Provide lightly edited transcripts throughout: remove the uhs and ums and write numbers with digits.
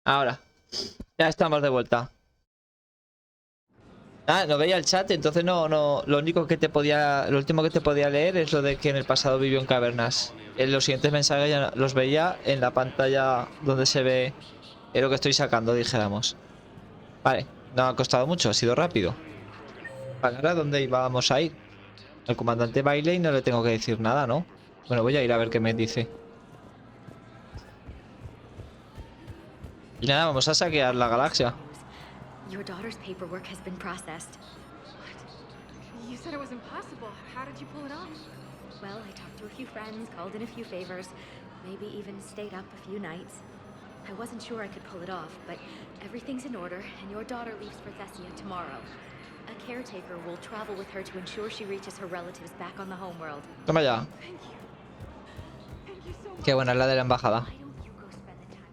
Ahora. Ya estamos de vuelta. Ah, no veía el chat, entonces no. Lo único que te podía. Lo último que te podía leer es lo de que en el pasado vivió en cavernas. En los siguientes mensajes ya los veía en la pantalla donde se ve lo que estoy sacando, dijéramos. Vale, no ha costado mucho, ha sido rápido. Vale, ahora dónde íbamos a ir. Al comandante Bailey no le tengo que decir nada, ¿no? Bueno, voy a ir a ver qué me dice. Y nada, vamos a saquear la galaxia. Your daughter's paperwork has been processed. What? You said it was impossible. How did you pull it off? Well, I talked to a few friends, called in a few favors, maybe even stayed up a few nights. I wasn't sure I could pull it off, but everything's in order, and your daughter leaves for Thessia tomorrow. A caretaker will travel with her to ensure she reaches her relatives back on the homeworld. Toma ya. Thank you. Thank you so much. Qué buena es la de la embajada. Why don't you go spend the time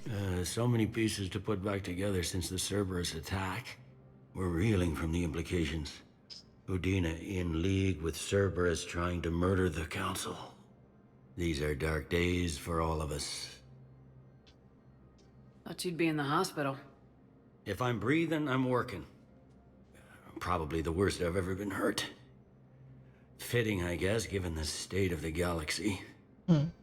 with them? So many pieces to put back together since the Cerberus attack. We're reeling from the implications. Udina in league with Cerberus trying to murder the Council. These are dark days for all of us. Thought you'd be in the hospital. If I'm breathing, I'm working. Probably the worst I've ever been hurt. Fitting, I guess, given the state of the galaxy.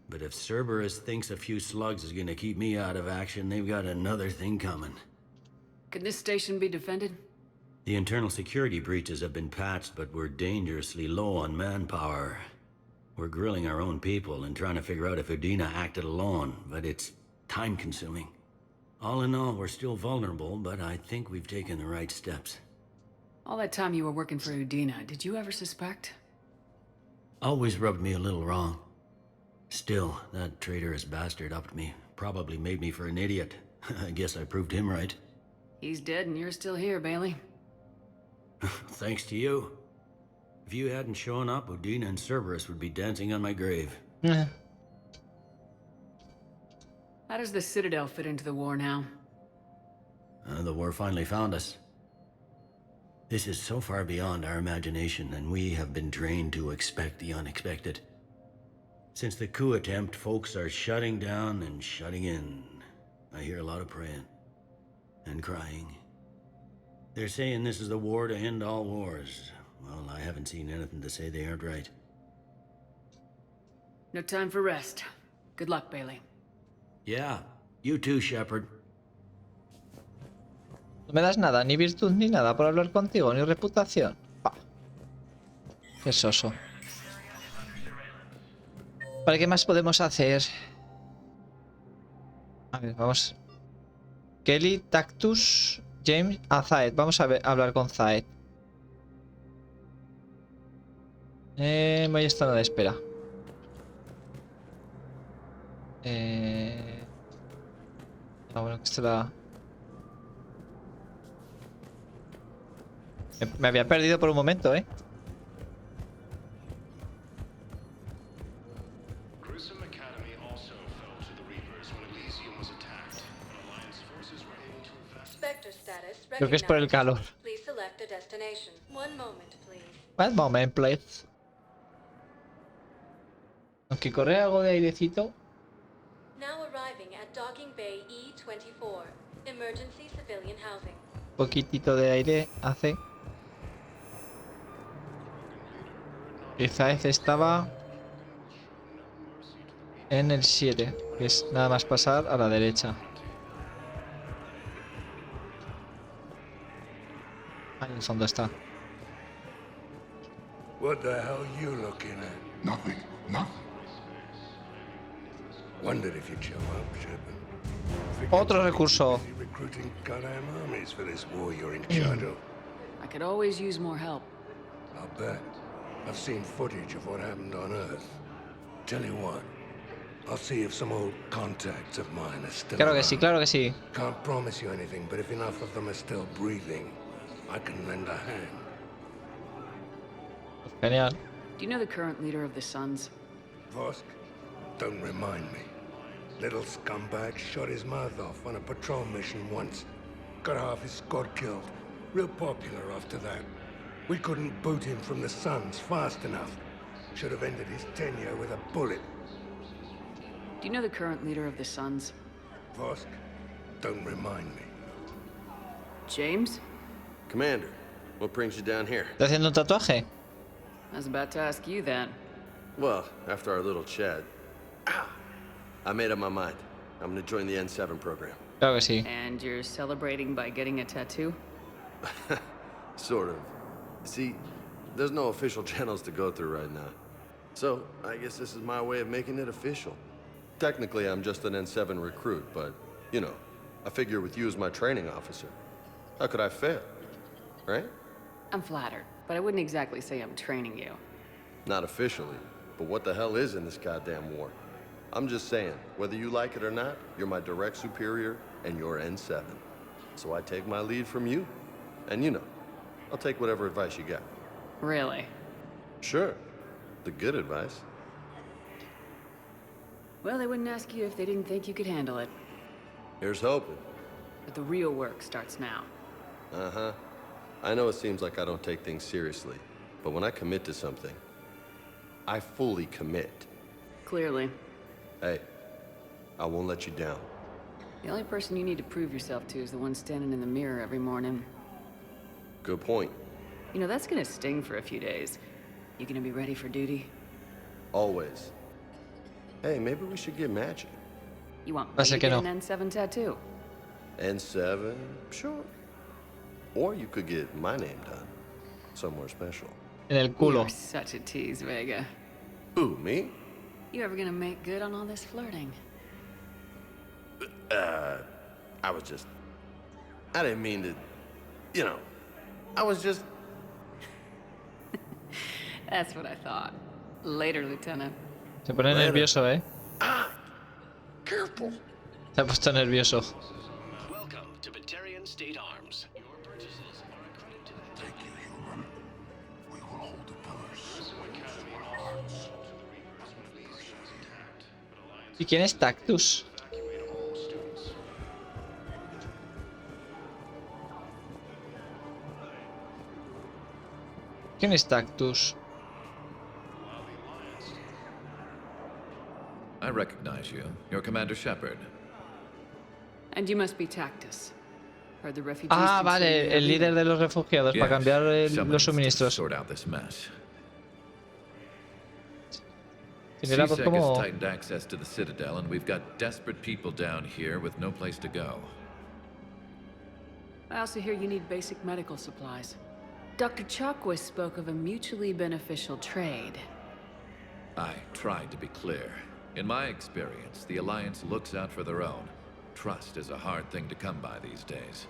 But if Cerberus thinks a few slugs is gonna keep me out of action, they've got another thing coming. Can this station be defended? The internal security breaches have been patched, but we're dangerously low on manpower. We're grilling our own people and trying to figure out if Udina acted alone, but it's time-consuming. All in all, we're still vulnerable, but I think we've taken the right steps. All that time you were working for Udina, did you ever suspect? Always rubbed me a little wrong. Still, that traitorous bastard upped me. Probably made me for an idiot. I guess I proved him right. He's dead and you're still here, Bailey. Thanks to you. If you hadn't shown up, Udina and Cerberus would be dancing on my grave. How does the Citadel fit into the war now? The war finally found us. This is so far beyond our imagination, and we have been trained to expect the unexpected. Since the coup attempt, folks are shutting down and shutting in. I hear a lot of praying. And crying. They're saying this is the war to end all wars. Well, I haven't seen anything to say they aren't right. No time for rest. Good luck, Bailey. Yeah, you too, Shepard. No me das nada, ni virtud ni nada por hablar contigo, ni reputación. Ah. Qué soso. Vale, ¿qué más podemos hacer? A ver, vamos. Kelly, Tactus, James, Zaed. Vamos a hablar con Zaed. Voy a estar de espera. Bueno, que esto la... Me había perdido por un momento, ¿eh? Creo que es por el calor. One moment, please. Aunque corre algo de airecito. Poquitito de aire hace. Quizás estaba en el 7, que es nada más pasar a la derecha. Ahí en el fondo está. What the hell are you looking at? Nothing. Wondered if you'd show up, Shepard. Otro recurso. Recruiting goddamn armies for this war you're in charge of. I could always use more help. I'll bet. I've seen footage of what happened on Earth. Tell you what, I'll see if some old contacts of mine are still Claro que around. sí, claro que sí. Can't promise you anything, but if enough of them are still breathing, I can lend a hand. Genial. Do you know the current leader of the Suns? Vosk? Don't remind me. Little scumbag shot his mouth off on a patrol mission once. Got half his squad killed. Real popular after that. We couldn't boot him from the Suns fast enough. Should have ended his tenure with a bullet. Do you know the current leader of the Suns? Vosk, don't remind me. James? Commander, what brings you down here? ¿Está haciendo un tatuaje? I was about to ask you that. Well, after our little chat, I made up my mind. I'm gonna join the N7 program. Claro que sí. And you're celebrating by getting a tattoo? Sort of. See, there's no official channels to go through right now. So, I guess this is my way of making it official. Technically, I'm just an N7 recruit, but, you know, I figure with you as my training officer, how could I fail? Right? I'm flattered, but I wouldn't exactly say I'm training you. Not officially, but what the hell is in this goddamn war? I'm just saying, whether you like it or not, you're my direct superior, and you're N7. So I take my lead from you. And you know, I'll take whatever advice you got. Really? Sure. The good advice. Well, they wouldn't ask you if they didn't think you could handle it. Here's hoping. But the real work starts now. Uh-huh. I know it seems like I don't take things seriously, but when I commit to something, I fully commit. Clearly. Hey, I won't let you down. The only person you need to prove yourself to is the one standing in the mirror every morning. Good point. You know, that's gonna sting for a few days. You gonna be ready for duty? Always. Hey, maybe we should get matching. You want me Pasa to que get no. an N7 tattoo? N7, sure. Or you could get my name done. Somewhere special. En el culo. You're such a tease, Vega. Who, me? You ever gonna make good on all this flirting? I didn't mean to, you know, I was just... That's what I thought. Later, Lieutenant. Se pone nervioso, ¿eh? Careful. Se ha puesto nervioso. Welcome to Batarian State Arms. Your purchases are a credit to the Thank you, human. We will hold the pillars in our hearts. ¿Y quién es Tactus? ¿Quién es Tactus? I recognize you. You're Commander Shepard. And you must be Tactus. Heard the refugees Ah, consider you vale, their el líder de los refugiados para cambiar los someone needs to suministros. sort out this mess. Era pues CSEC has como... tightened access to the Citadel, and we've got desperate people down here with no place to go. I also hear you need basic medical supplies. Dr. Chalkwis spoke of a mutually beneficial trade. I tried to be clear. In my experience, the Alliance looks out for their own. Trust is a hard thing to come by these days.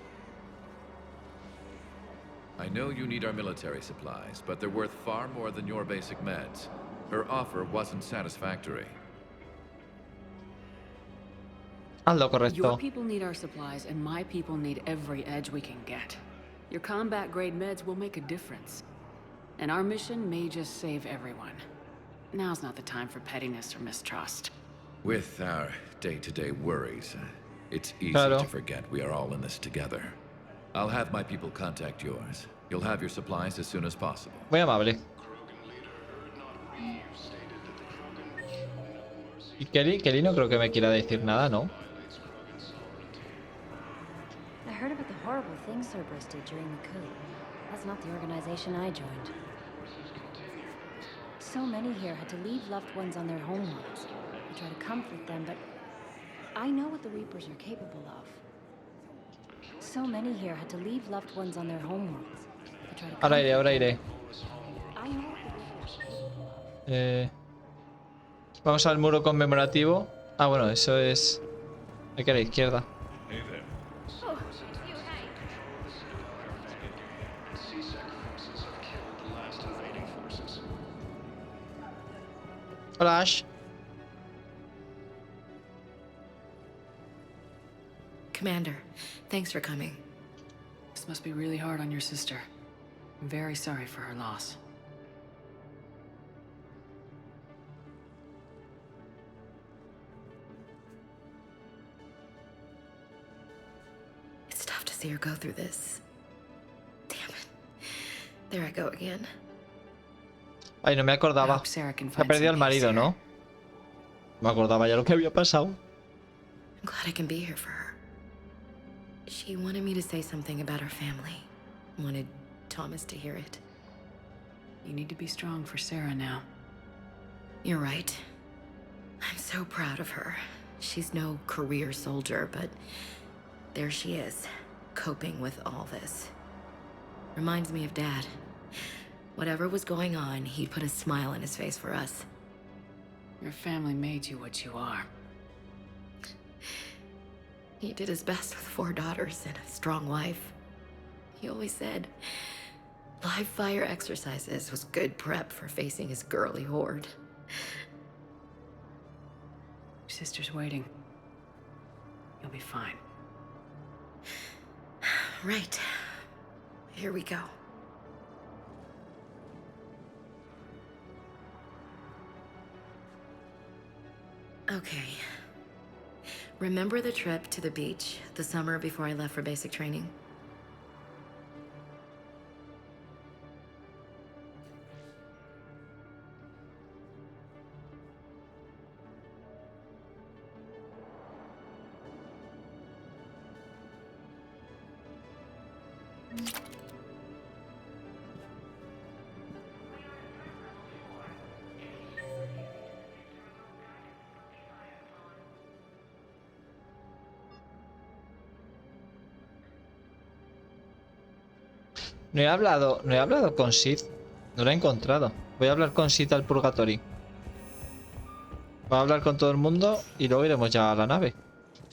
I know you need our military supplies, but they're worth far more than your basic meds. Her offer wasn't satisfactory. Haz lo Your correcto. people need our supplies, and my people need every edge we can get. Your combat-grade meds will make a difference. And our mission may just save everyone. Now's not the time for pettiness or mistrust. With our day-to-day worries, it's easy Claro. to forget we are all in this together. I'll have my people contact yours. You'll have your supplies as soon as possible. Muy amable. Y Kelly no creo que me quiera decir nada, ¿no? I heard about the horrible things Cerberus did during the coup. That's not the organization I joined. So many here had to leave loved ones on their homeworlds. I try to comfort them, but I know what the Reapers are capable of. So many here had to leave loved ones on their homeworlds. I try to Ahora iré, comfort ahora them. iré. I know what the Reapers are capable of. Vamos al muro conmemorativo. Ah, bueno, eso es... Aquí a la izquierda. Oh, you, hey. Hola, Ash. Commander, thanks for coming. This must be really hard on your sister. I'm very sorry for her loss. It's tough to see her go through this. Damn it. There I go again. Ay, no me I acordaba. hope Sarah can Se ha find perdido al some peace marido, here. ¿no? Me acordaba ya lo que había pasado. I'm glad I can be here for her. She wanted me to say something about her family. Wanted Thomas to hear it. You need to be strong for Sarah now. You're right. I'm so proud of her. She's no career soldier, but there she is, coping with all this. Reminds me of Dad. Whatever was going on, he'd put a smile on his face for us. Your family made you what you are. He did his best with 4 daughters and a strong wife. He always said live fire exercises was good prep for facing his girly horde. Your sister's waiting. You'll be fine. Right. Here we go. Okay. Remember the trip to the beach the summer before I left for basic training? No he hablado con Sid. No lo he encontrado. Voy a hablar con Sid al Purgatory. Voy a hablar con todo el mundo y luego iremos ya a la nave.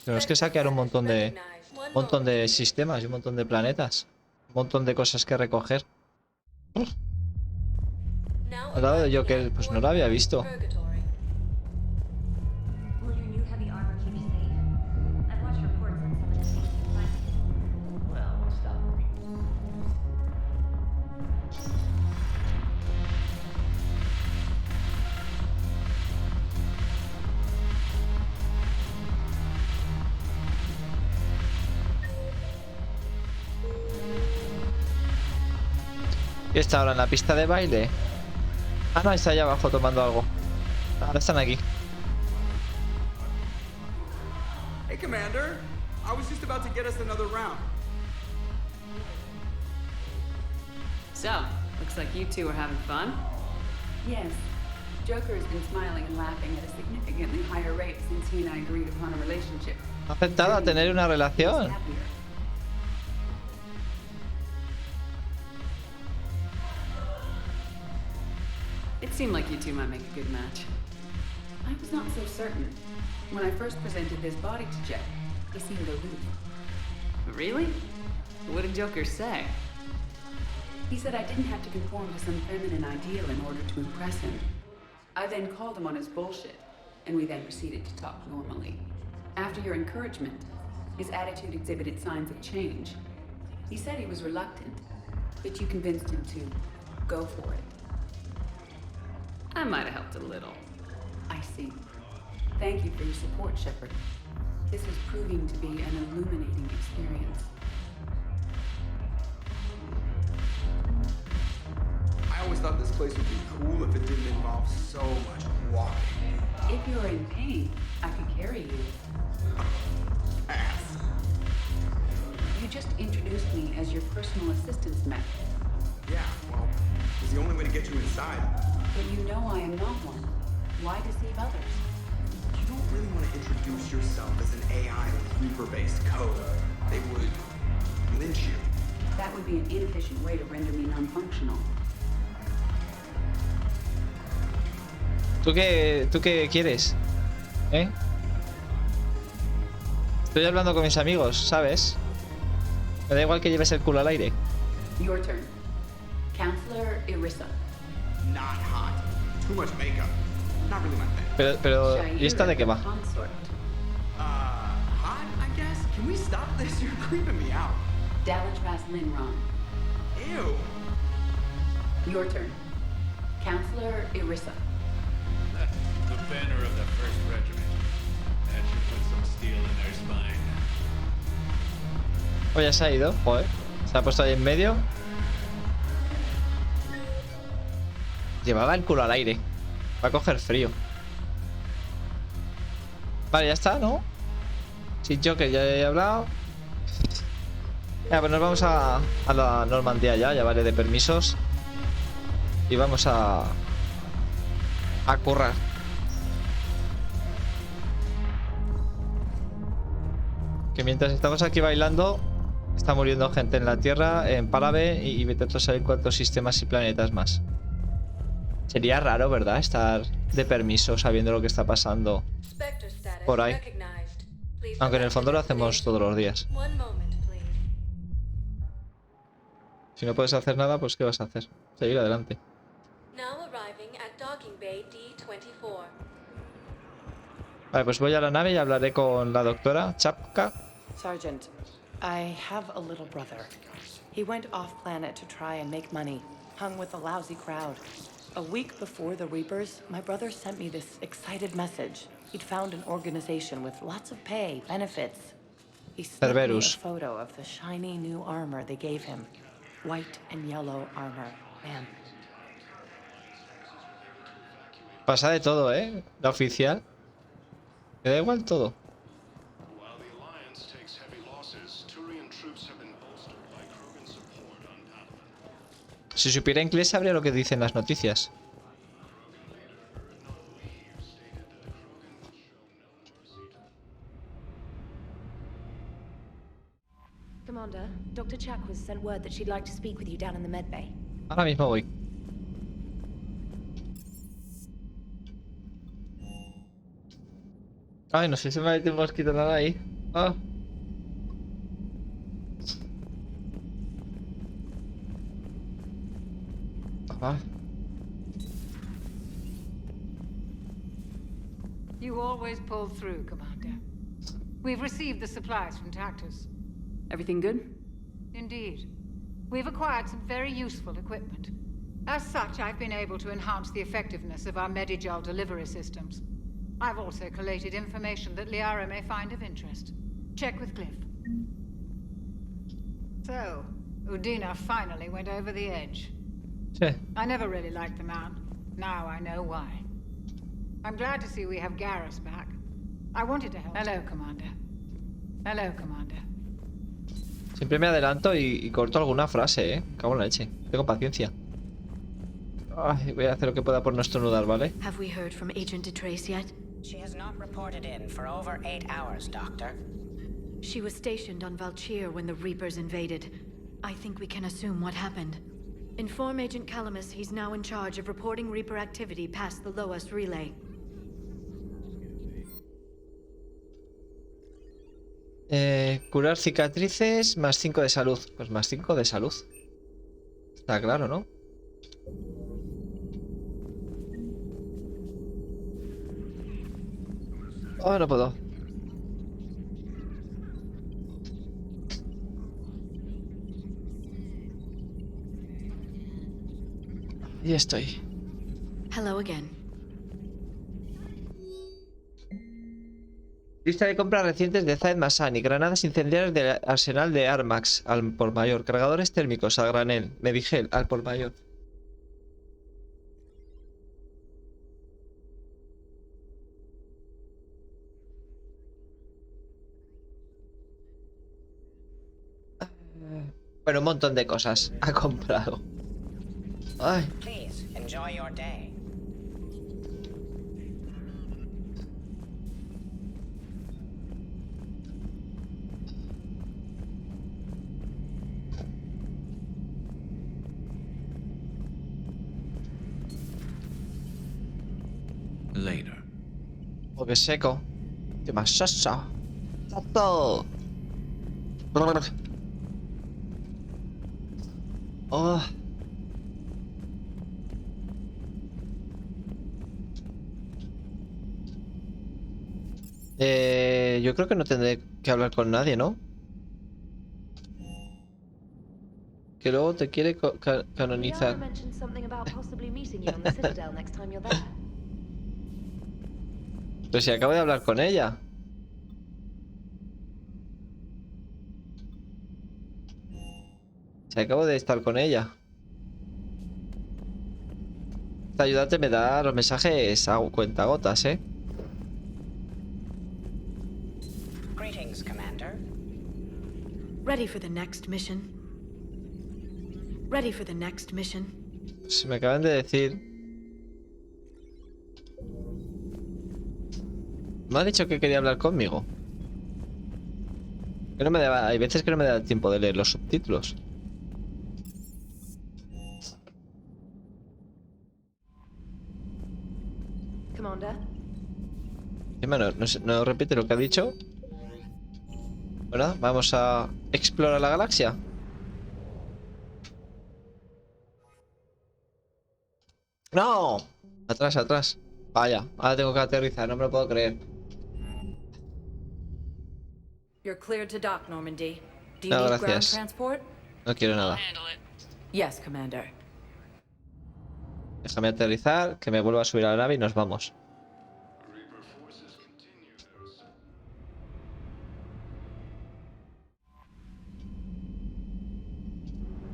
Tenemos que saquear un montón de sistemas y un montón de planetas. Un montón de cosas que recoger. Al lado de Joker, pues no lo había visto. Will your new heavy armor keep you safe? I've watched reports on some of the things you find. Well, what's stopping me? ¿Y está ahora en la pista de baile? Ah, no, está allá abajo tomando algo. Ahora están aquí. Hey, Commander. I was just about to get us another round. So, looks like you two are having fun. Yes. Joker has been smiling and laughing at a significantly higher rate since he and I agreed upon a relationship. ¿Ha aceptado a tener una relación? It seemed like you two might make a good match. I was not so certain. When I first presented his body to Jeff, he seemed aloof. Really? What did Joker say? He said I didn't have to conform to some feminine ideal in order to impress him. I then called him on his bullshit, and we then proceeded to talk normally. After your encouragement, his attitude exhibited signs of change. He said he was reluctant, but you convinced him to go for it. I might have helped a little. I see. Thank you for your support, Shepard. This is proving to be an illuminating experience. I always thought this place would be cool if it didn't involve so much walking. If you're in pain, I could carry you. Pass. You just introduced me as your personal assistance mech. Yeah, well, it's the only way to get you inside. But you know I am not one. Why deceive others? You don't really want to introduce yourself as an AI with Reaper-based code. They would lynch you. That would be an inefficient way to render me non-functional. ¿Tú qué quieres? ¿Eh? Estoy hablando con mis amigos, ¿sabes? Me da igual que lleves el culo al aire. Your turn. Counselor Irissa. Not hot. Too much makeup. Not really my thing. Pero ¿y esta de qué va? Consort. Hot, I guess? Can we stop this? You're creeping me out. Dalatras Linron. Ew. Your turn. Counselor Irissa. The banner of the 1st Regiment. That should put some steel in their spine. Oh, ya se ha ido, joder. Se ha puesto ahí en medio. Llevaba el culo al aire. Va a coger frío. Vale, ya está, ¿no? Sí, yo que ya he hablado. Ya, pues nos vamos a la Normandía ya vale de permisos. Y vamos a currar. Que mientras estamos aquí bailando, está muriendo gente en la Tierra, en Pálave y vete a saber cuántos sistemas y planetas más. Sería raro, ¿verdad? Estar de permiso sabiendo lo que está pasando por ahí. Aunque en el fondo lo hacemos todos los días. Si no puedes hacer nada, pues ¿qué vas a hacer? Seguir adelante. Vale, pues voy a la nave y hablaré con la doctora Chapka. Sergeant, I have a little brother. He went off-planet to try and make money, hung with a lousy crowd. A week before the Reapers, my brother sent me this excited message. He'd found an organization with lots of pay, benefits. He sent me a photo of the shiny new armor they gave him. White and yellow armor, man. Pasa de todo, ¿eh? La oficial. Me da igual todo. Si supiera inglés sabría lo que dicen las noticias. Commander, Dr. Chakwas sent word that she'd like to speak with you down in the med bay. Ahora mismo voy. Ay, no sé si me ha metido un mosquito nada ahí. Ah. Ah. You always pull through, Commander. We've received the supplies from Tactus. Everything good? Indeed. We've acquired some very useful equipment. As such, I've been able to enhance the effectiveness of our Medigel delivery systems. I've also collated information that Liara may find of interest. Check with Cliff. So, Udina finally went over the edge. Sí. I never really liked the man. Now I know why. I'm glad to see we have Garrus back. I wanted to help. Hello, Commander. Hello, Commander. Siempre me adelanto y corto alguna frase, ¿eh? Cago en la leche. Tengo paciencia. Ay, voy a hacer lo que pueda por no estornudar, ¿vale? Have we heard from Agent DeTrace yet? She has not reported in for over 8 hours, Doctor. She was stationed on Valchir when the Reapers invaded. I think we can assume what happened. Inform Agent Calamus he's now in charge of reporting Reaper activity past the Loas relay. Curar cicatrices, más 5 de salud. Pues más 5 de salud. Está claro, ¿no? Oh, no puedo. Y estoy. Hello again. Lista de compras recientes de Zaid Masani. Granadas incendiarias del arsenal de Armax al por mayor. Cargadores térmicos al granel. Medigel al por mayor. Bueno, un montón de cosas ha comprado. Ay. Please, enjoy your day. Later. Oh, qué seco. Qué más sosa. ¡Tato! Oh. Yo creo que no tendré que hablar con nadie, ¿no? Que luego te quiere canonizar. Pero si acabo de hablar con ella. Si acabo de estar con ella. Este ayudante me da los mensajes a cuentagotas, ¿eh? Greetings, Commander. Ready for the next mission? Ready for the next mission? Si me acaban de decir... ¿No ha dicho que quería hablar conmigo? Que no me da... Hay veces que no me da tiempo de leer los subtítulos. Commander? Bueno, no repite lo que ha dicho. Bueno, vamos a explorar la galaxia. ¡No! Atrás, atrás. Vaya, ahora tengo que aterrizar, no me lo puedo creer. You're cleared to dock, Normandy. Do you No, need ground gracias. transport? No quiero nada. Yes, Commander. Déjame aterrizar, que me vuelva a subir a la nave y nos vamos.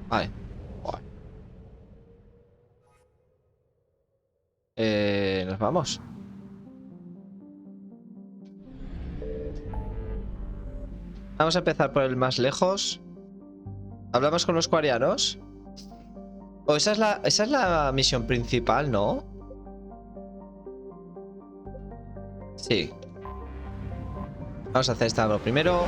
Vale. Nos vamos. Vamos a empezar por el más lejos. ¿Hablamos con los cuarianos? O esa es la misión principal, ¿no? Sí. Vamos a hacer esta lo primero.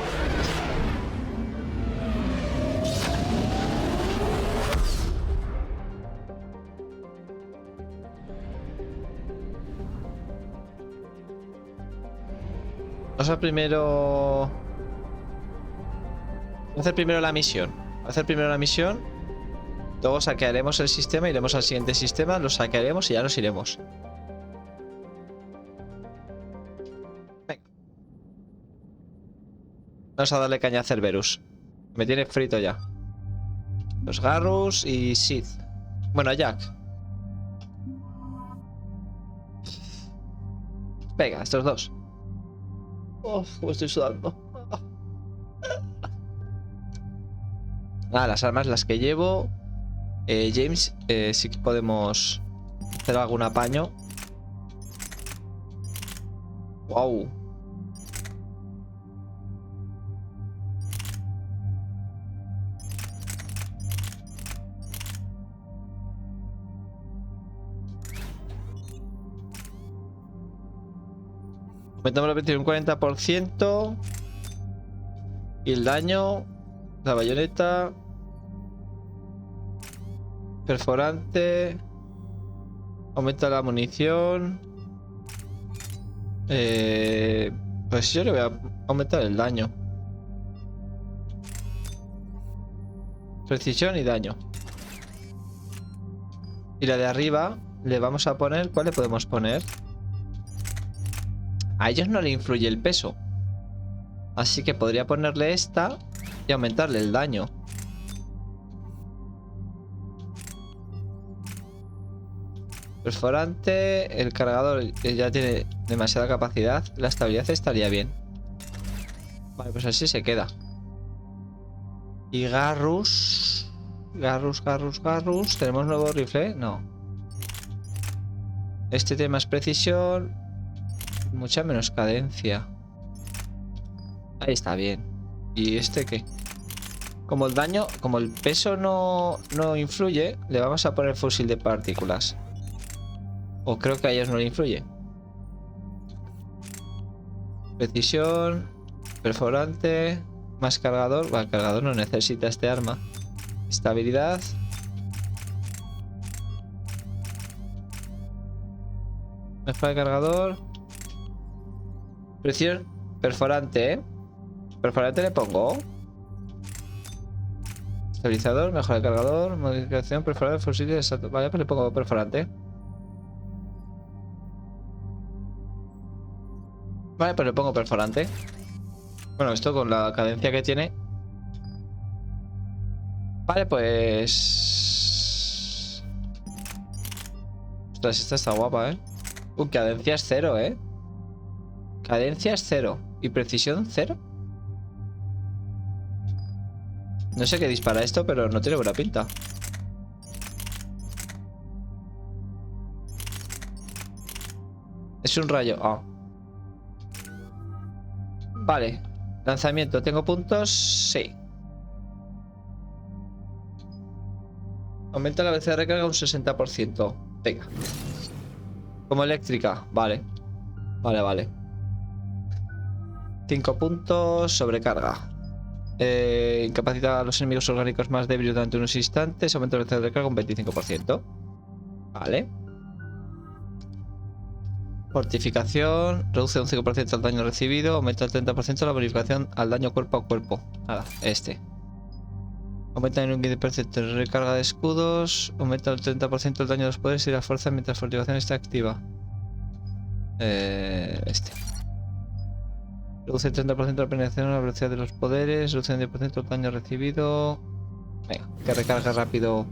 Vamos a primero... Vamos a hacer primero la misión. Vamos a hacer primero la misión. Luego saquearemos el sistema, iremos al siguiente sistema, lo saquearemos y ya nos iremos. Venga. Vamos a darle caña a Cerberus. Me tiene frito ya. Los Garrus y Sith. Bueno, Jack. Venga, estos dos. Cómo estoy sudando. Nada, las armas las que llevo. James, sí que podemos hacer algún apaño. Wow. Aumentamos la velocidad un 40%. Y el daño. La bayoneta. Perforante. Aumenta la munición. Pues yo le voy a aumentar el daño. Precisión y daño. Y la de arriba le vamos a poner... ¿Cuál le podemos poner? A ellos no le influye el peso. Así que podría ponerle esta y aumentarle el daño. Perforante, el cargador ya tiene demasiada capacidad. La estabilidad estaría bien. Vale, pues así se queda. Y Garrus. Garrus. ¿Tenemos nuevo rifle? No. Este tiene más precisión. Mucha menos cadencia. Ahí está bien. ¿Y este qué? Como el daño, como el peso no influye, le vamos a poner fusil de partículas. O creo que a ellos no le influye. Precisión. Perforante. Más cargador. Bueno, el cargador no necesita este arma. Estabilidad. Mejora de cargador. Precisión. Perforante, ¿eh? Perforante le pongo. Estabilizador. Mejora de cargador. Modificación. Perforante. Fusil. Exacto. Vale, pues le pongo perforante. Vale, pues le pongo perforante. Bueno, esto con la cadencia que tiene. Vale, pues... Ostras, esta está guapa, ¿eh? Cadencia es 0, ¿eh? Cadencia es 0. ¿Y precisión 0? No sé qué dispara esto, pero no tiene buena pinta. Es un rayo. Ah. Vale. Lanzamiento. ¿Tengo puntos? Sí. Aumenta la velocidad de recarga un 60%. Venga. Como eléctrica. Vale. Vale. 5 puntos. Sobrecarga. Incapacita a los enemigos orgánicos más débiles durante unos instantes. Aumenta la velocidad de recarga un 25%. Vale. Fortificación. Reduce un 5% el daño recibido. Aumenta el 30% la bonificación al daño cuerpo a cuerpo. Nada, este. Aumenta en un 15% la recarga de escudos. Aumenta el 30% el daño de los poderes y la fuerza mientras la fortificación está activa. Este. Reduce el 30% la penetración a la velocidad de los poderes. Reduce el 10% el daño recibido. Venga, que recargue rápido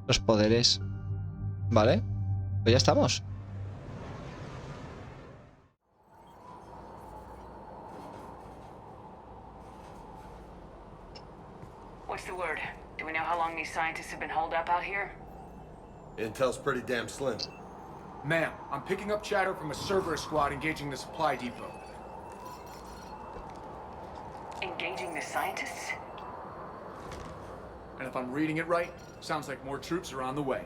los poderes. Vale. Pues ya estamos. What's the word? Do we know how long these scientists have been holed up out here? Intel's pretty damn slim. Ma'am, I'm picking up chatter from a Cerberus squad engaging the supply depot. Engaging the scientists? And if I'm reading it right, sounds like more troops are on the way.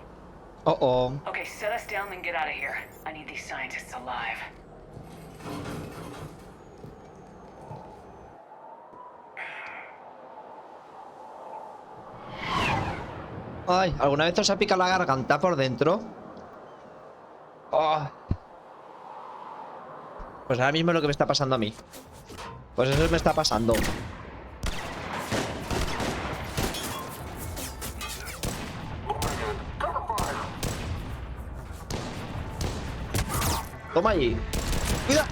Uh-oh. Okay, set us down and get out of here. I need these scientists alive. Ay, ¿alguna vez os ha picado la garganta por dentro? Oh. Pues ahora mismo es lo que me está pasando a mí. Pues eso me está pasando. Toma allí. ¡Cuidado!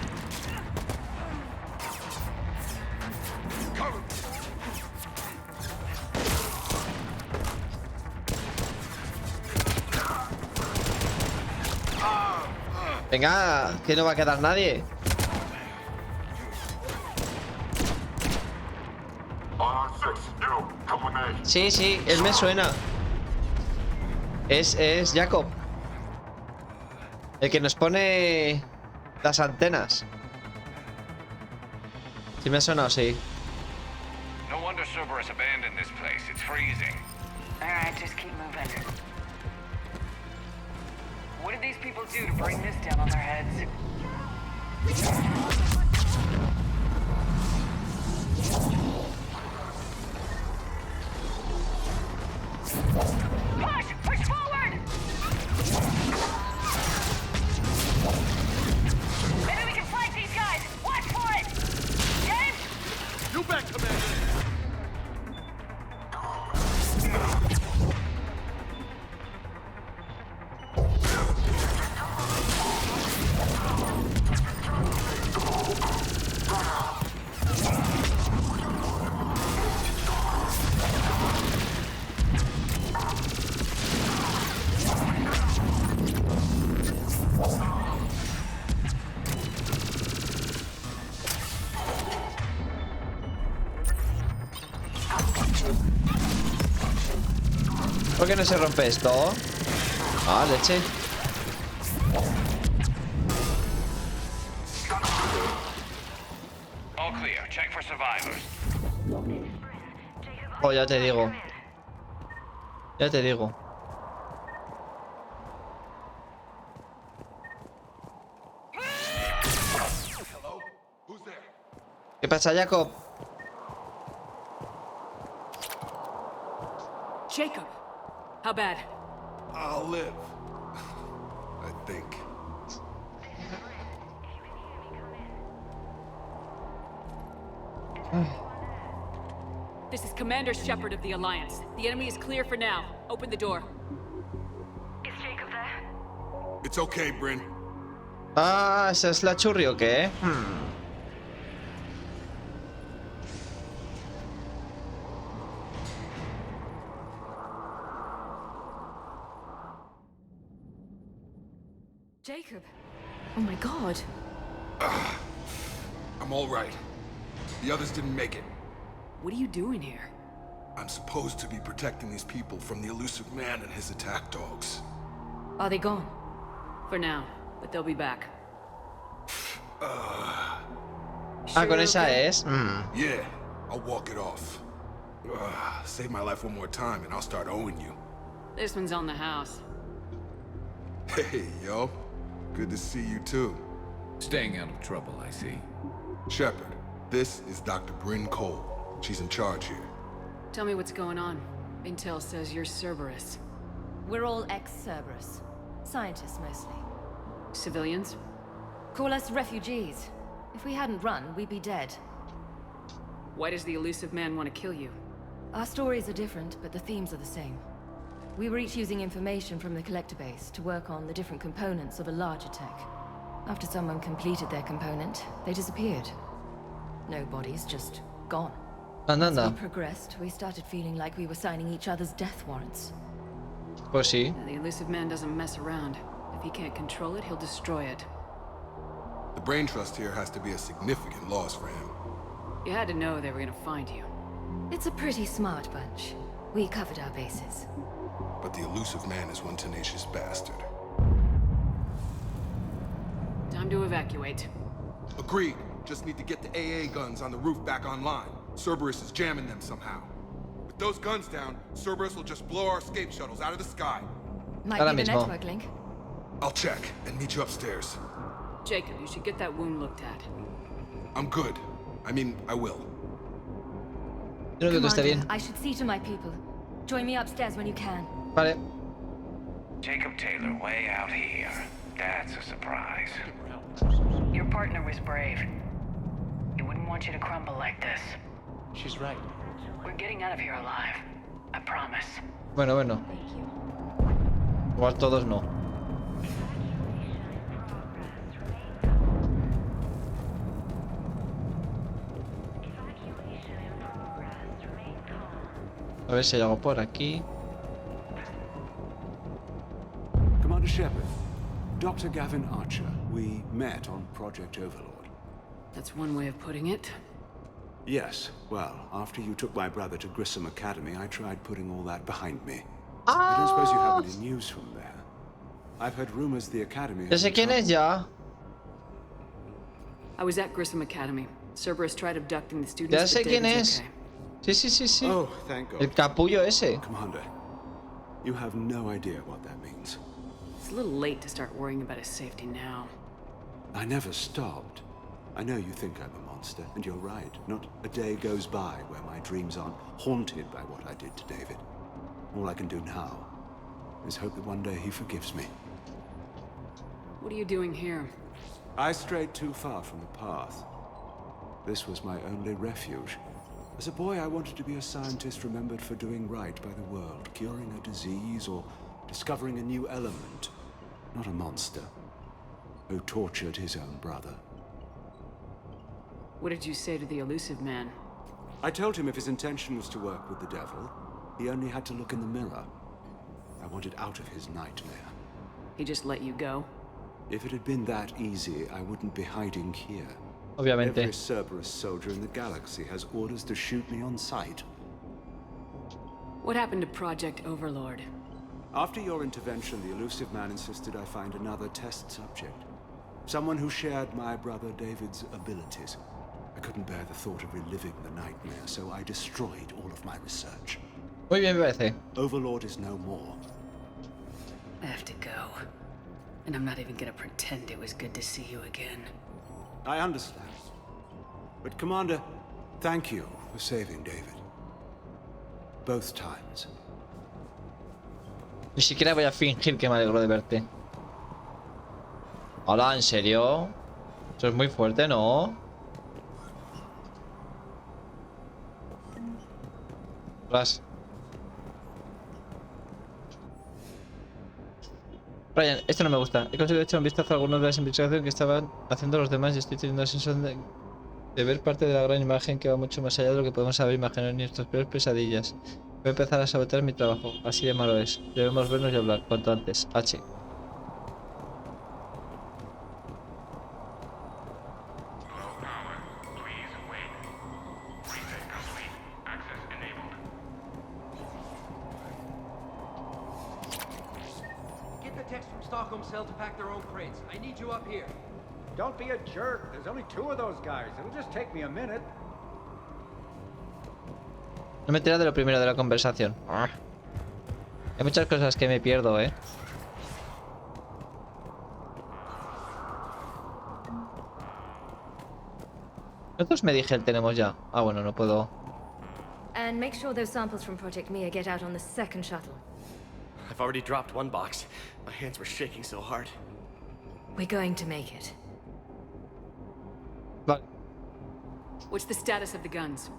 Venga, que no va a quedar nadie. Sí, él me suena. Es Jacob. El que nos pone las antenas. Sí me ha sonado, sí. No wonder Cerberus abandoned this place. It's freezing. All right, just keep moving. What did these people do to bring this down on their heads? Push forward! Maybe we can flank these guys. Watch for it. James? You bet, Commander. ¿Por qué no se rompe esto? Ah, leche. All clear. Check for survivors. Oh, ya te digo. Ya te digo. ¿Qué pasa, Jacob? Jacob, how bad? I'll live. I think. This is Commander Shepard of the Alliance. The enemy is clear for now. Open the door. Is Jacob there? It's okay, Bryn. Ah, ¿esa es la churri o qué? Jacob. Oh my god. I'm all right. The others didn't make it. What are you doing here? I'm supposed to be protecting these people from the elusive man and his attack dogs. Are they gone? For now. but they'll be back. Ah, con esa es. Yeah, I'll walk it off. Save my life one more time and I'll start owing you. This one's on the house. Hey, yo. Good to see you too. Staying out of trouble, I see. Shepard, this is Dr. Bryn Cole. She's in charge here. Tell me what's going on. Intel says you're Cerberus. We're all ex-Cerberus. Scientists, mostly. Civilians? Call us refugees. If we hadn't run, we'd be dead. Why does the elusive man want to kill you? Our stories are different, but the themes are the same. We were each using information from the collector base to work on the different components of a larger tech. After someone completed their component, they disappeared. No bodies, just gone. As we progressed, we started feeling like we were signing each other's death warrants. Pues sí. The elusive man doesn't mess around. If he can't control it, he'll destroy it. The brain trust here has to be a significant loss for him. You had to know they were gonna find you. It's a pretty smart bunch. We covered our bases. But the elusive man is one tenacious bastard. Time to evacuate. Agreed. Just need to get the AA guns on the roof back online. Cerberus is jamming them somehow. With those guns down, Cerberus will just blow our escape shuttles out of the sky. Might be the network link. I'll check and meet you upstairs. Jacob, you should get that wound looked at. I'm good. I mean, I will. Yo creo que esté bien. I should see to my people. Join me upstairs when you can. Vale. Jacob Taylor way out here. That's a surprise. Your partner was brave. He wouldn't want you to crumble like this. She's right. We're getting out of here alive. I promise. Bueno. Igual todos no. A ver si hay algo por aquí. Commander Shepard, Dr. Gavin Archer, we met on Project Overlord. That's one way of putting it. Yes, well, after you took my brother to Grissom Academy, I tried putting all that behind me. I don't suppose you have any news from there. I've heard rumors the Academy... Ya sé quién es ya. I was at Grissom Academy. Cerberus tried abducting the students. Ya sé quién es. Okay. Sí. Oh, thank God. El capullo ese. Commander, you have no idea what that means. It's a little late to start worrying about his safety now. I never stopped. I know you think I'm a monster, and you're right. Not a day goes by where my dreams aren't haunted by what I did to David. All I can do now is hope that one day he forgives me. What are you doing here? I strayed too far from the path. This was my only refuge. As a boy, I wanted to be a scientist remembered for doing right by the world, curing a disease or discovering a new element. Not a monster who tortured his own brother. What did you say to the elusive man? I told him if his intention was to work with the devil, he only had to look in the mirror. I wanted out of his nightmare. He just let you go? If it had been that easy, I wouldn't be hiding here. Obviamente. Every Cerberus soldier in the galaxy has orders to shoot me on sight. What happened to Project Overlord? After your intervention, the elusive man insisted I find another test subject. Someone who shared my brother David's abilities. I couldn't bear the thought of reliving the nightmare, so I destroyed all of my research. Muy bien, me parece. Overlord is no more. I have to go. And I'm not even gonna pretend it was good to see you again. I understand. But Commander, thank you for saving David. Both times. Ni siquiera voy a fingir que me alegro de verte. Hola, ¿en serio? Eso es muy fuerte, ¿no? Ras. Ryan, esto no me gusta. He conseguido echar un vistazo a algunas de las investigaciones que estaban haciendo los demás y estoy teniendo la sensación de ver parte de la gran imagen que va mucho más allá de lo que podemos saber imaginar en nuestras peores pesadillas. Voy a empezar a sabotear mi trabajo. Así de malo es. Debemos vernos y hablar cuanto antes. H. text from Stockholm's cell to pack their own crates. I need you up here. Don't be a jerk. There's only 2 of those guys. It'll just take me a minute. No me enteras de lo primero de la conversación. Hay muchas cosas que me pierdo, ¿eh? ¿Cuántos Medigel tenemos ya? Ah, bueno, no puedo. And make sure those samples from Project Mia get out on the second shuttle. I've already dropped 1 box. My hands were shaking so hard. We're going to make it. Vale. What's the status of the guns?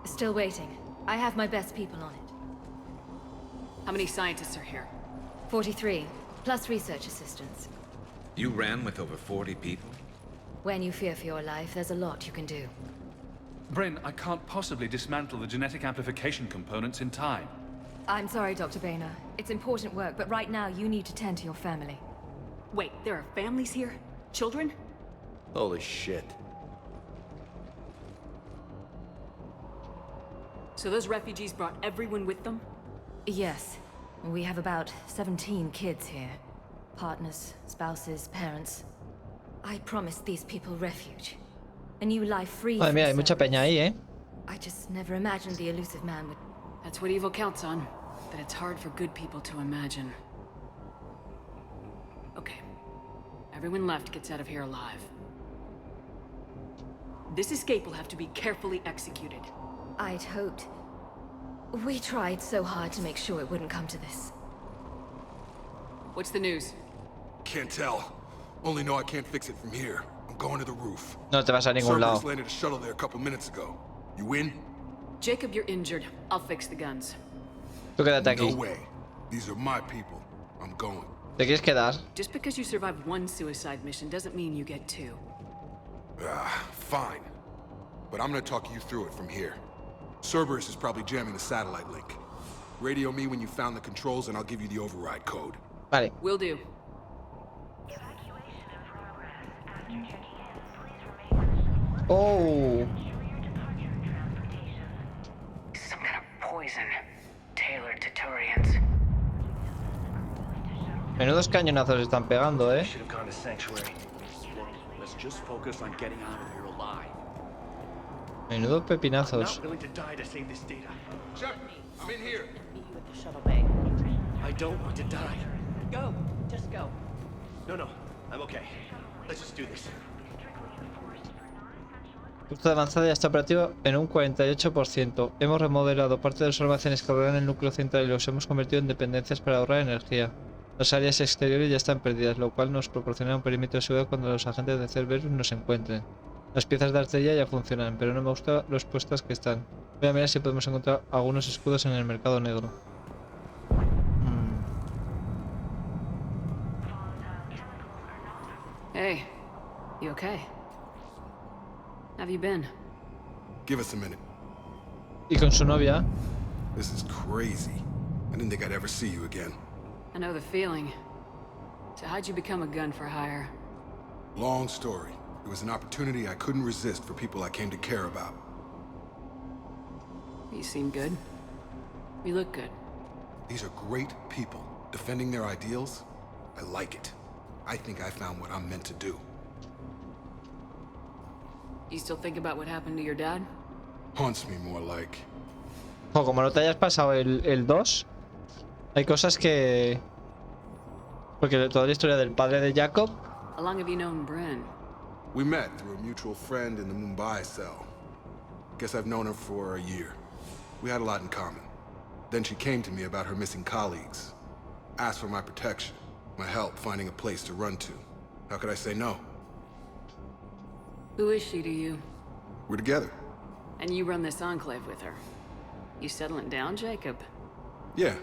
Still waiting. I have my best people on it. How many scientists are here? 43, plus research assistants. You ran with over 40 people? When you fear for your life, there's a lot you can do. Bryn, I can't possibly dismantle the genetic amplification components in time. I'm sorry, Dr. Boehner. It's important work, but right now you need to tend to your family. Wait, there are families here? Children? Holy shit. So those refugees brought everyone with them? Yes. We have about 17 kids here. Partners, spouses, parents. I promised these people refuge. A new life free Madre from mía, hay mucha peña ahí, ¿eh? I just never imagined the elusive man would... That's what evil counts on. That it's hard for good people to imagine. Okay. Everyone left gets out of here alive. This escape will have to be carefully executed. I'd hoped. We tried so hard to make sure it wouldn't come to this. What's the news? Can't tell. Only know I can't fix it from here. I'm going to the roof. No te vas a ningún lado. Cerberus landed a shuttle there a couple minutes ago. You in? Jacob, you're injured. I'll fix the guns. Tú quédate aquí. No way. These are my people. I'm going. ¿Te quieres quedar? Just because you survived 1 suicide mission doesn't mean you get 2. Fine. But I'm gonna talk you through it from here. Cerberus is probably jamming the satellite link. Radio me when you found the controls and I'll give you the override code. Vale. Will do. Oh. Some kind of poison tailored to Turians. Menudos cañonazos están pegando, ¿eh? Should have gone to Sanctuary. Let's just focus on getting out of here alive. Menudos pepinazos. I'm not willing to die to save this data. Shepard, I'm in here. Meet you at the shuttle bay. I don't want to die. Go. Just go. No, I'm okay. Let's just do this. Punto de avanzada ya está operativo en un 48%. Hemos remodelado parte de los almacenes que rodean el núcleo central y los hemos convertido en dependencias para ahorrar energía. Las áreas exteriores ya están perdidas, lo cual nos proporciona un perímetro de seguridad cuando los agentes de Cerberus nos encuentren. Las piezas de artillería ya funcionan, pero no me gustan los puestos que están. Voy a mirar si podemos encontrar algunos escudos en el mercado negro. Hey, you okay? Have you been? Give us a minute. Y con su novia. This is crazy. I didn't think I'd ever see you again. I know the feeling. So how'd you become a gun for hire? Long story. It was an opportunity I couldn't resist for people I came to care about. You seem good. You look good. These are great people. Defending their ideals, I like it. I think I found what I'm meant to do. You still think about what happened to your dad? Haunts me more like. O como no te hayas pasado el 2, hay cosas que... Porque toda la historia del padre de Jacob... How long have you known Bryn? We met through a mutual friend in the Mumbai cell. Guess I've known her for a year. We had a lot in common. Then she came to me about her missing colleagues. Asked for my protection, my help finding a place to run to. How could I say no? Who is she to you? We're together. And you run this enclave with her. You settling down, Jacob? Yeah,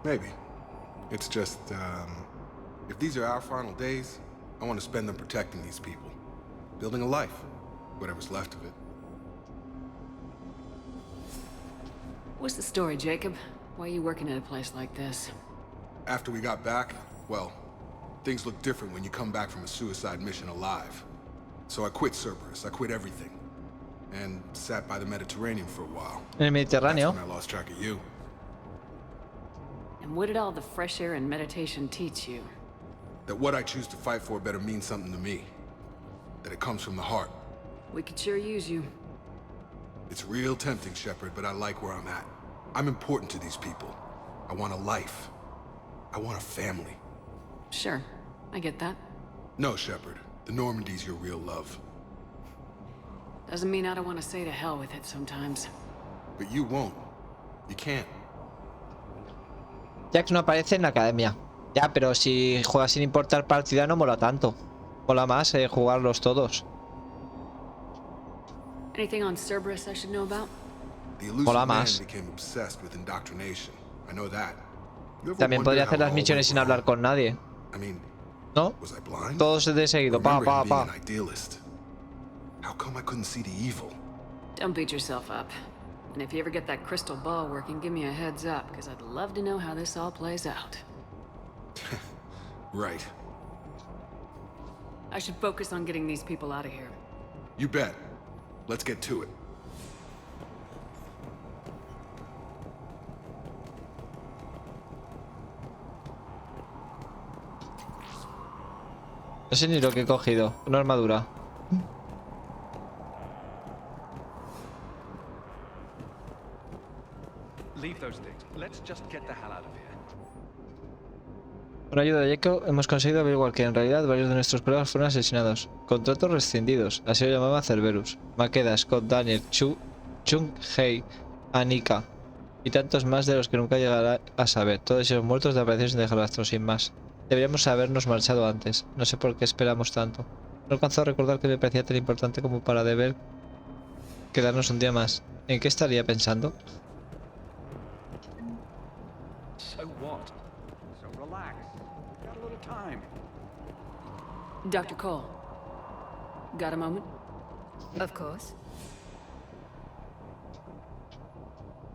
maybe. It's just, if these are our final days, I want to spend them protecting these people. Building a life, whatever's left of it. What's the story, Jacob? Why are you working at a place like this? After we got back, well, things look different when you come back from a suicide mission alive. So I quit Cerberus, I quit everything. And sat by the Mediterranean for a while. En el Mediterráneo. That's when I lost track of you. And what did all the fresh air and meditation teach you? That what I choose to fight for better mean something to me. That it comes from the heart. We could sure use you. It's real tempting, Shepard, but I like where I'm at. I'm important to these people. I want a life. I want a family. Sure, I get that. No, Shepard. The Normandy's your real love. Doesn't mean I don't want to say to hell with it sometimes. But you won't. You can't. Jax no aparece en la academia. Ya, pero si juegas sin importar partida no mola tanto. Mola más jugarlos todos. Anything on Cerberus I should know about? The elusive man became obsessed with indoctrination. I know that. También podría hacer las misiones sin hablar con nadie. ¿No? Todos de seguido. Pa. How come I couldn't see the evil? Don't beat yourself up. And if you ever get that crystal ball working, give me a heads up, because I'd love to know how this all plays out. Right. I should focus on getting these people out of here. You bet. Let's get to it. No sé ni lo que he cogido. Una armadura. Leave those things. Let's just get the hell out of here. Con ayuda de Jacob hemos conseguido averiguar que en realidad varios de nuestros colegas fueron asesinados. Contratos rescindidos. Así lo llamaba Cerberus. Makeda, Scott, Daniel, Chung, Hei, Anika y tantos más de los que nunca llegará a saber. Todos ellos muertos desaparecidos sin dejar rastro, sin más. Deberíamos habernos marchado antes. No sé por qué esperamos tanto. No alcanzo a recordar que me parecía tan importante como para deber quedarnos un día más. ¿En qué estaría pensando? So what? So relax. Got a little time. Dr. Cole, got a moment? Of course.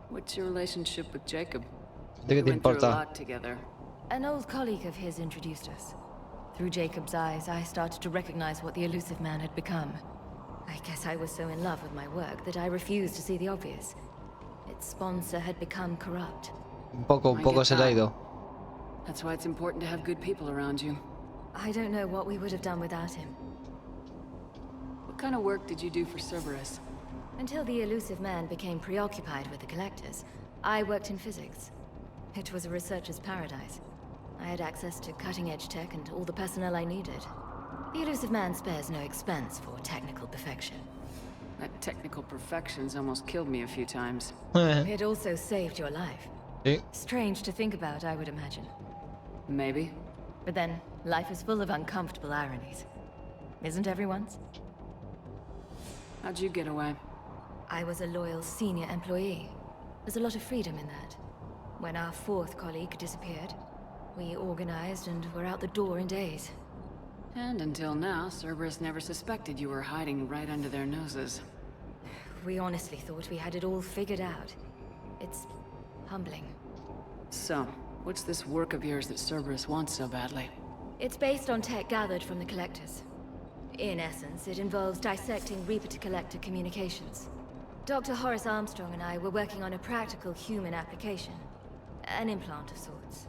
What's your relationship with Jacob? ¿De qué te We went through a importa? lot together. An old colleague of his introduced us. Through Jacob's eyes, I started to recognize what the elusive man had become. I guess I was so in love with my work that I refused to see the obvious. Its sponsor had become corrupt. Un poco se le ha ido. That's why it's important to have good people around you. I don't know what we would have done without him. What kind of work did you do for Cerberus? Until the elusive man became preoccupied with the collectors, I worked in physics. It was a researcher's paradise. I had access to cutting-edge tech and all the personnel I needed. The elusive man spares no expense for technical perfection. That technical perfection's almost killed me a few times. It also saved your life. Sí. Strange to think about, I would imagine. Maybe. But then, life is full of uncomfortable ironies. Isn't everyone's? How'd you get away? I was a loyal senior employee. There's a lot of freedom in that. When our fourth colleague disappeared, we organized and were out the door in days. And until now, Cerberus never suspected you were hiding right under their noses. We honestly thought we had it all figured out. It's humbling. So, what's this work of yours that Cerberus wants so badly? It's based on tech gathered from the collectors. In essence, it involves dissecting Reaper-to-Collector communications. Dr. Horace Armstrong and I were working on a practical human application. An implant of sorts.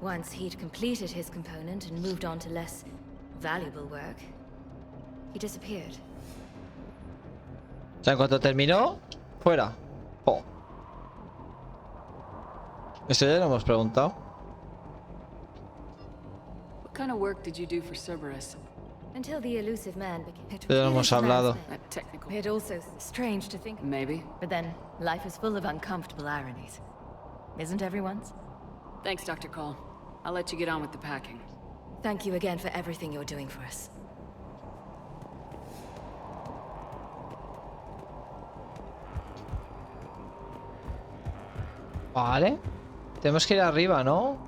Once he'd completed his component and moved on to less valuable work, he disappeared. O sea, en cuanto terminó, fuera. Oh. Esto ya lo hemos preguntado. What kind of work did you do for Cerberus? Until the elusive man became... Ya lo hemos hablado. It also strange to think... Maybe. But then, life is full of uncomfortable ironies. Isn't everyone's? Thanks, Dr. Cole. I'll let you get on with the packing. Thank you again for everything you're doing for us. Vale. Tenemos que ir arriba, ¿no?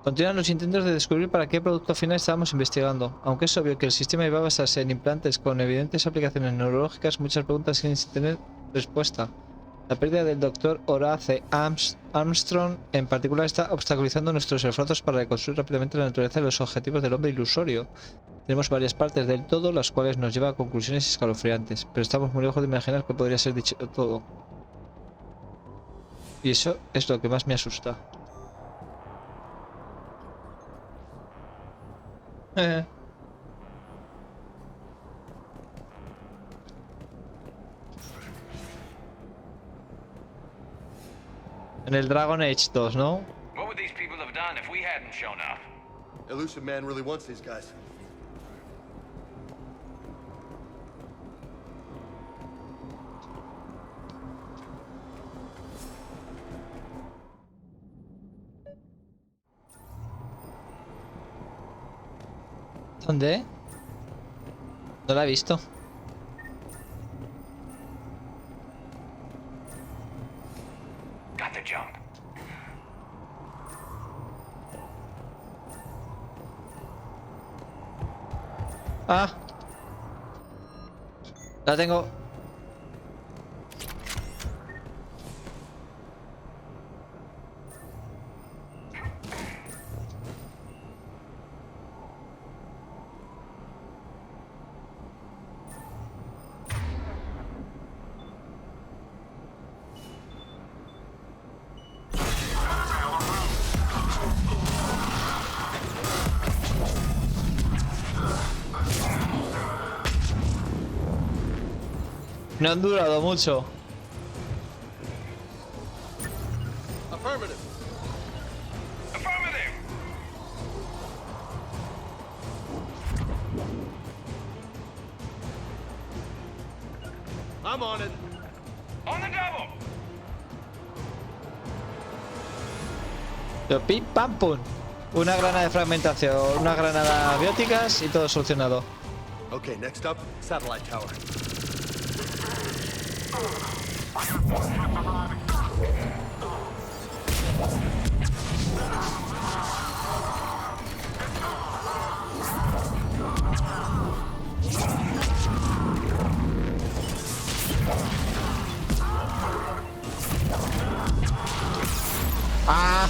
Continúan los intentos de descubrir para qué producto final estábamos investigando. Aunque es obvio que el sistema iba a basarse en implantes con evidentes aplicaciones neurológicas, muchas preguntas siguen sin tener respuesta. La pérdida del Dr. Horace Armstrong en particular está obstaculizando nuestros esfuerzos para reconstruir rápidamente la naturaleza de los objetivos del hombre ilusorio. Tenemos varias partes del todo, las cuales nos llevan a conclusiones escalofriantes, pero estamos muy lejos de imaginar que podría ser dicho todo. Y eso es lo que más me asusta. En el Dragon Age 2, ¿no? What would these people have done if we hadn't shown up? Elusive Man really wants these guys. ¿Dónde? No la he visto. Got the jump. Ah. La tengo. No han durado mucho. Affirmative. Affirmative. I'm on it. On the double. Yo, pim, pam, pum. Una granada de fragmentación, una granada bióticas y todo solucionado. Okay, next up, satellite tower. Ah.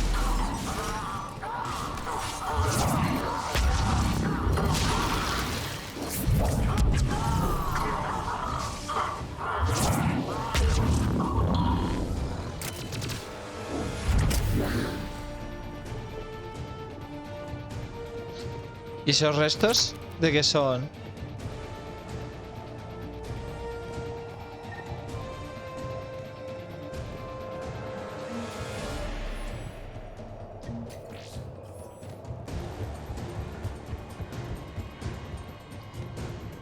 ¿Y esos restos? ¿De qué son?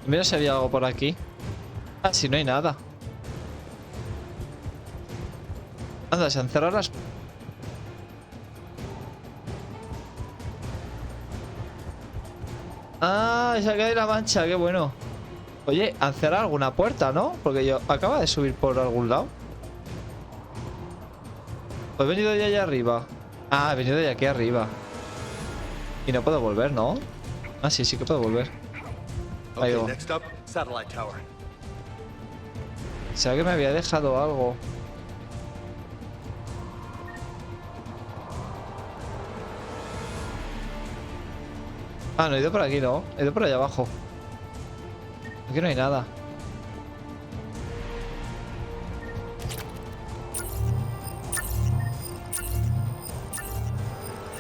Mira si había algo por aquí. Ah, si no hay nada. Anda, se han cerrado las... Ah, se ha caído la mancha, qué bueno. Oye, han cerrado alguna puerta, ¿no? Porque yo acaba de subir por algún lado. ¿O he venido de allá arriba? Ah, he venido de aquí arriba. Y no puedo volver, ¿no? Ah, sí, sí que puedo volver. Ahí Okay, va. next up, satellite tower. ¿Será que me había dejado algo? Ah, no he ido por aquí, ¿no? He ido por allá abajo. Aquí no hay nada.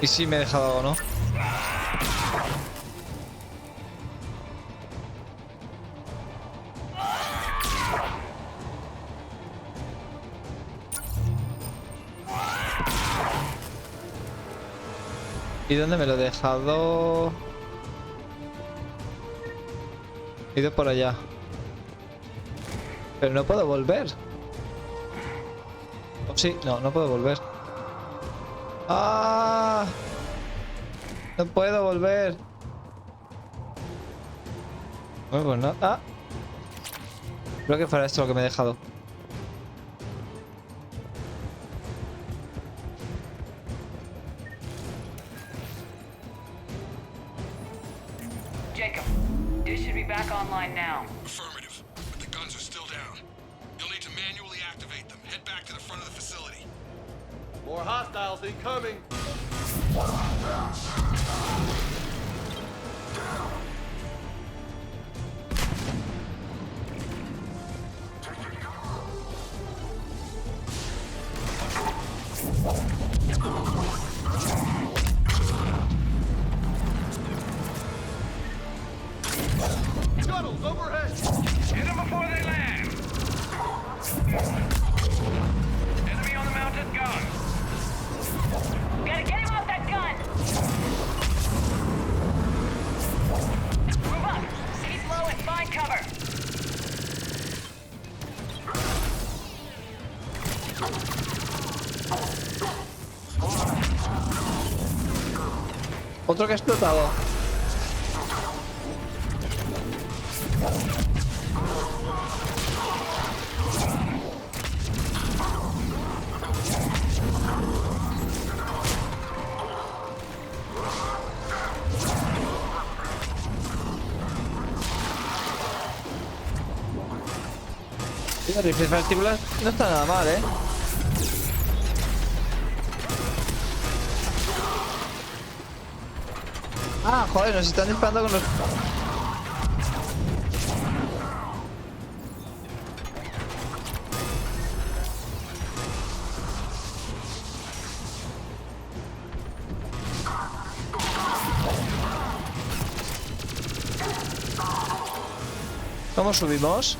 ¿Y si me he dejado algo, no? ¿Y dónde me lo he dejado? He ido por allá. Pero no puedo volver. Oh, sí, no, no puedo volver. ¡Ah! No puedo volver. Bueno, pues no. ¡Ah! Creo que fuera esto lo que me he dejado. Jacob, this should be back online now. Affirmative, but the guns are still down. You'll need to manually activate them. Head back to More hostiles incoming. Scuttles overhead! Hit them before they land! Enemy on the mounted gun! Gotta get him off that gun! Move up! Keep low and find cover! Otro que ha explotado. El rifle particular no está nada mal, ¿eh? Ah, joder, nos están disparando con los... ¿Cómo subimos?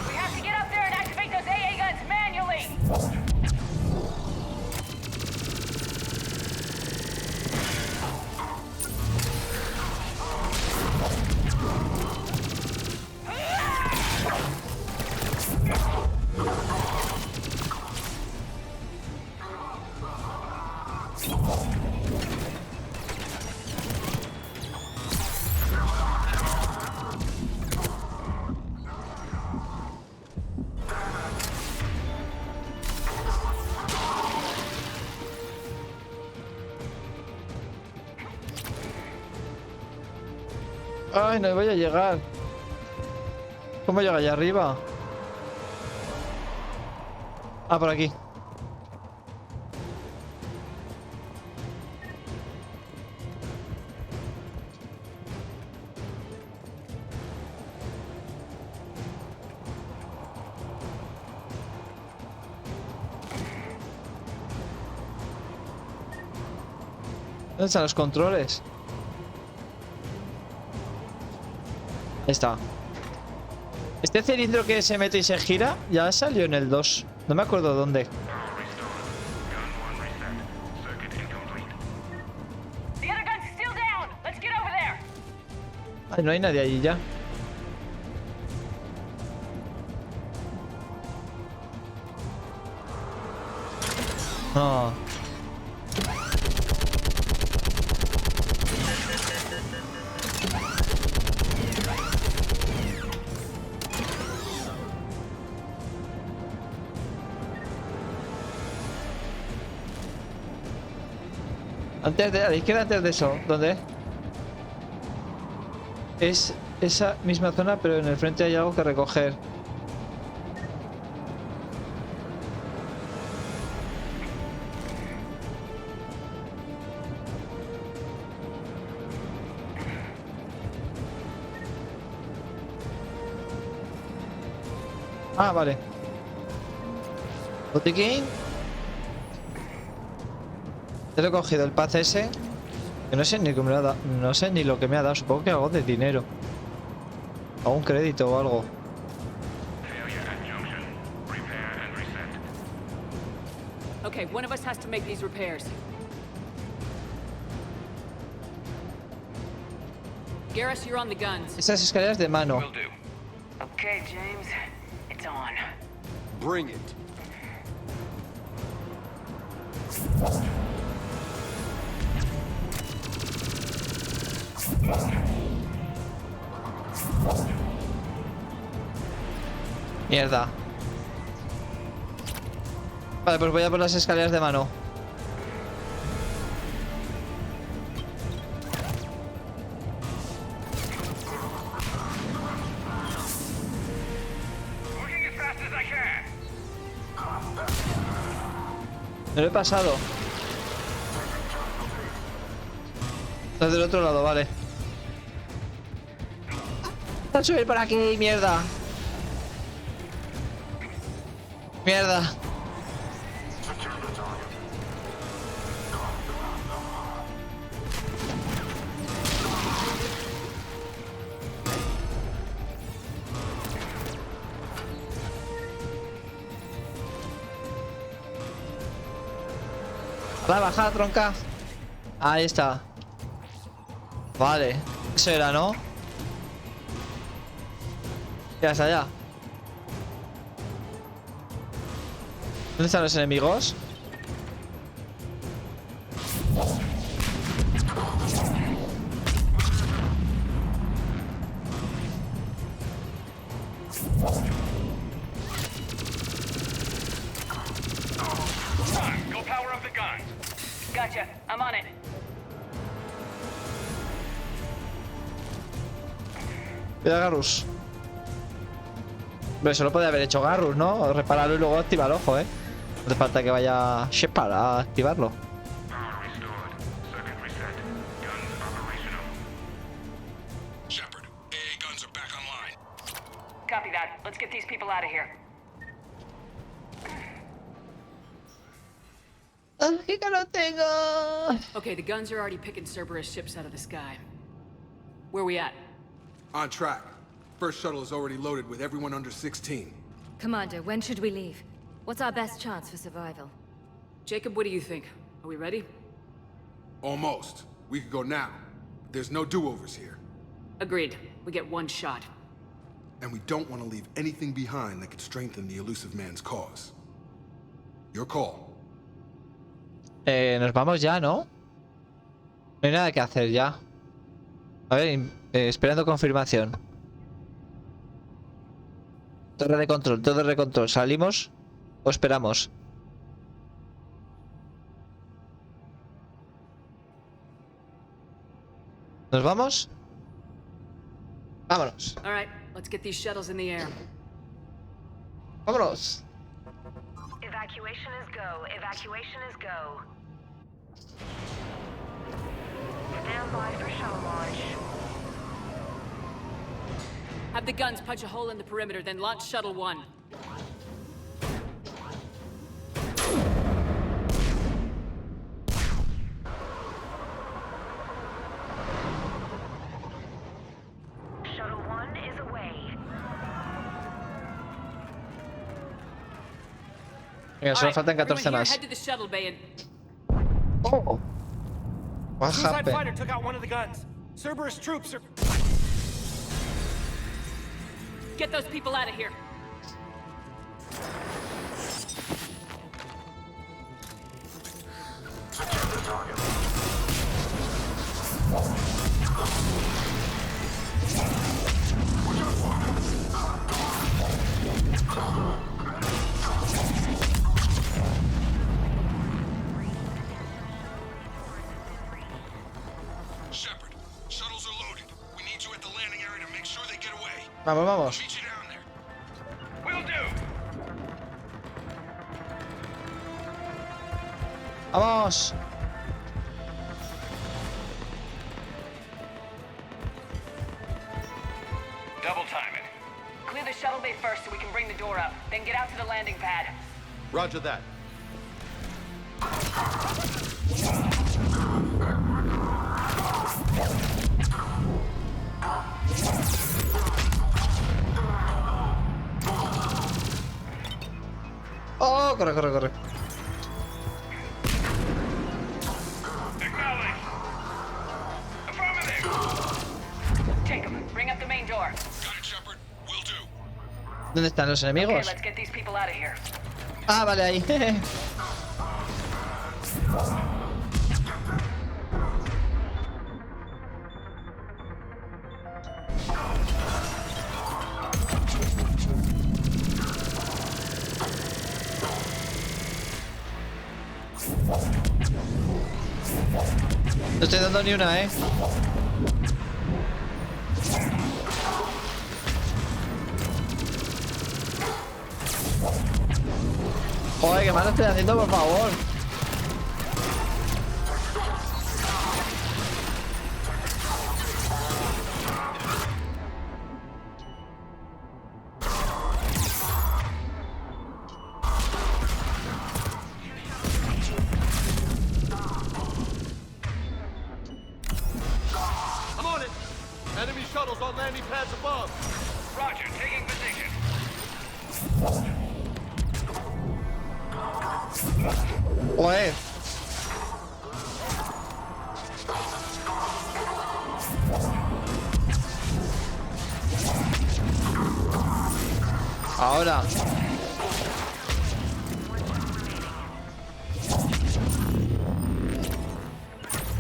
We have to get up there and activate those AA guns manually! Ay, no voy a llegar. ¿Cómo llega allá arriba? Ah, por aquí. ¿Dónde están los controles? Ahí está. Este cilindro que se mete y se gira ya salió en el 2. No me acuerdo dónde. The other gun's still down! Let's get over there! Ay, no hay nadie allí ya. No. Antes de, a la izquierda, antes de eso, ¿dónde? Es esa misma zona, pero en el frente hay algo que recoger. Ah, vale. Botiquín. Te lo he cogido el paz ese. Que no sé ni cómo me lo ha dado. No sé ni lo que me ha dado. Supongo que algo de dinero. O un crédito o algo. Okay, one of us has to make these repairs. Garrus, you're on the guns. Esas escaleras de mano. Okay, James. It's on. Bring it. Mierda. Vale, pues voy a por las escaleras de mano. Me lo he pasado. Estás del otro lado, vale. Voy a subir por aquí, mierda. Mierda. La bajada, tronca. Ahí está. Vale. Eso era, ¿no? Ya está, ya. ¿Dónde están los enemigos? Go power up the gun. Gotcha. I'm on it. Cuidado, Garrus. Hombre, eso lo podía haber hecho Garrus, ¿no? Repararlo y luego activar el ojo, ¿eh? No hace falta que vaya Shepard a activarlo. Shepard, AA guns are back online. Copy that. Let's get these people out of here. ¡Ay, que no tengo! Okay, the guns are already picking Cerberus ships out of the sky. Where we at? On track. First shuttle is already loaded with everyone under 16. Commander, when should we leave? What's our best chance for survival? Jacob, what do you think? Are we ready? Almost. We could go now. There's no do-overs here. Agreed. We get one shot. And we don't want to leave anything behind that could strengthen the elusive man's cause. Your call. Nos vamos ya, ¿no? No hay nada que hacer ya. A ver, esperando confirmación. Torre de control, torre de control. ¿Salimos o esperamos? ¿Nos vamos? Vámonos. All right, let's get these shuttles in the air. Vámonos. Evacuation is go. Evacuation is go. Stand by for shuttle launch. Have the guns punch a hole in the perimeter, then launch Shuttle 1. Shuttle 1 is away. Venga, solo faltan 14 más. Head to the shuttle bay and... Oh. What Suicide happened? fighter took out one of the guns. Cerberus troops are... Get those people out of here. Secure the target. Shepard, shuttles are loaded. We need you at the landing area to make sure they get away. Vamos, vamos. Meet you down there. Will do. Vamos. Double time it. Clear the shuttle bay first so we can bring the door up. Then get out to the landing pad. Roger that. Oh, corre, corre, corre. Acknowledge. Affirmative. Jacob, bring up the main door. Got it, Shepard. Will do. ¿Dónde están los Okay, enemigos? let's get these people out of here. Ah, vale, ahí. No estoy dando ni una, Joder, qué mal estoy haciendo, por favor. on landing pads above. Roger, taking position. Joder. Ahora.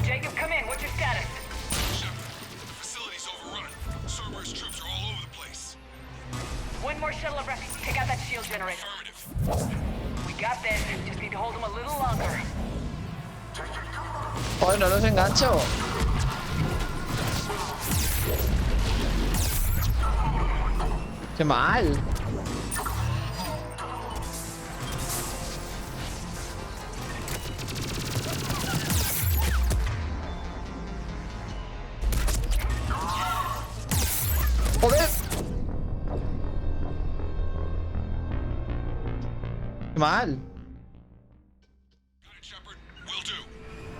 Jacob, come in. What's your status? Facility's overrun. Cerberus troops are all over the place. One more shuttle of refuge. Take out that shield generator. We got this. Just need to hold them a little longer. Joder, no los engancho. Qué mal. Joder. Qué mal.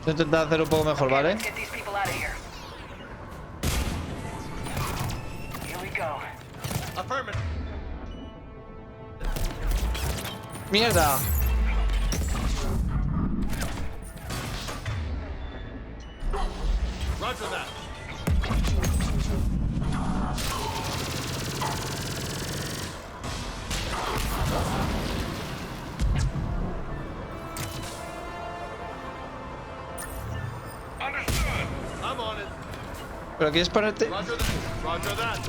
Voy a intentar hacer un poco mejor, ¿vale? Get these people out of here. Here we go. Affirmative. Mierda. Roger that. Understood. I'm on it. ¿Pero quieres ponerte? Roger that. Roger that.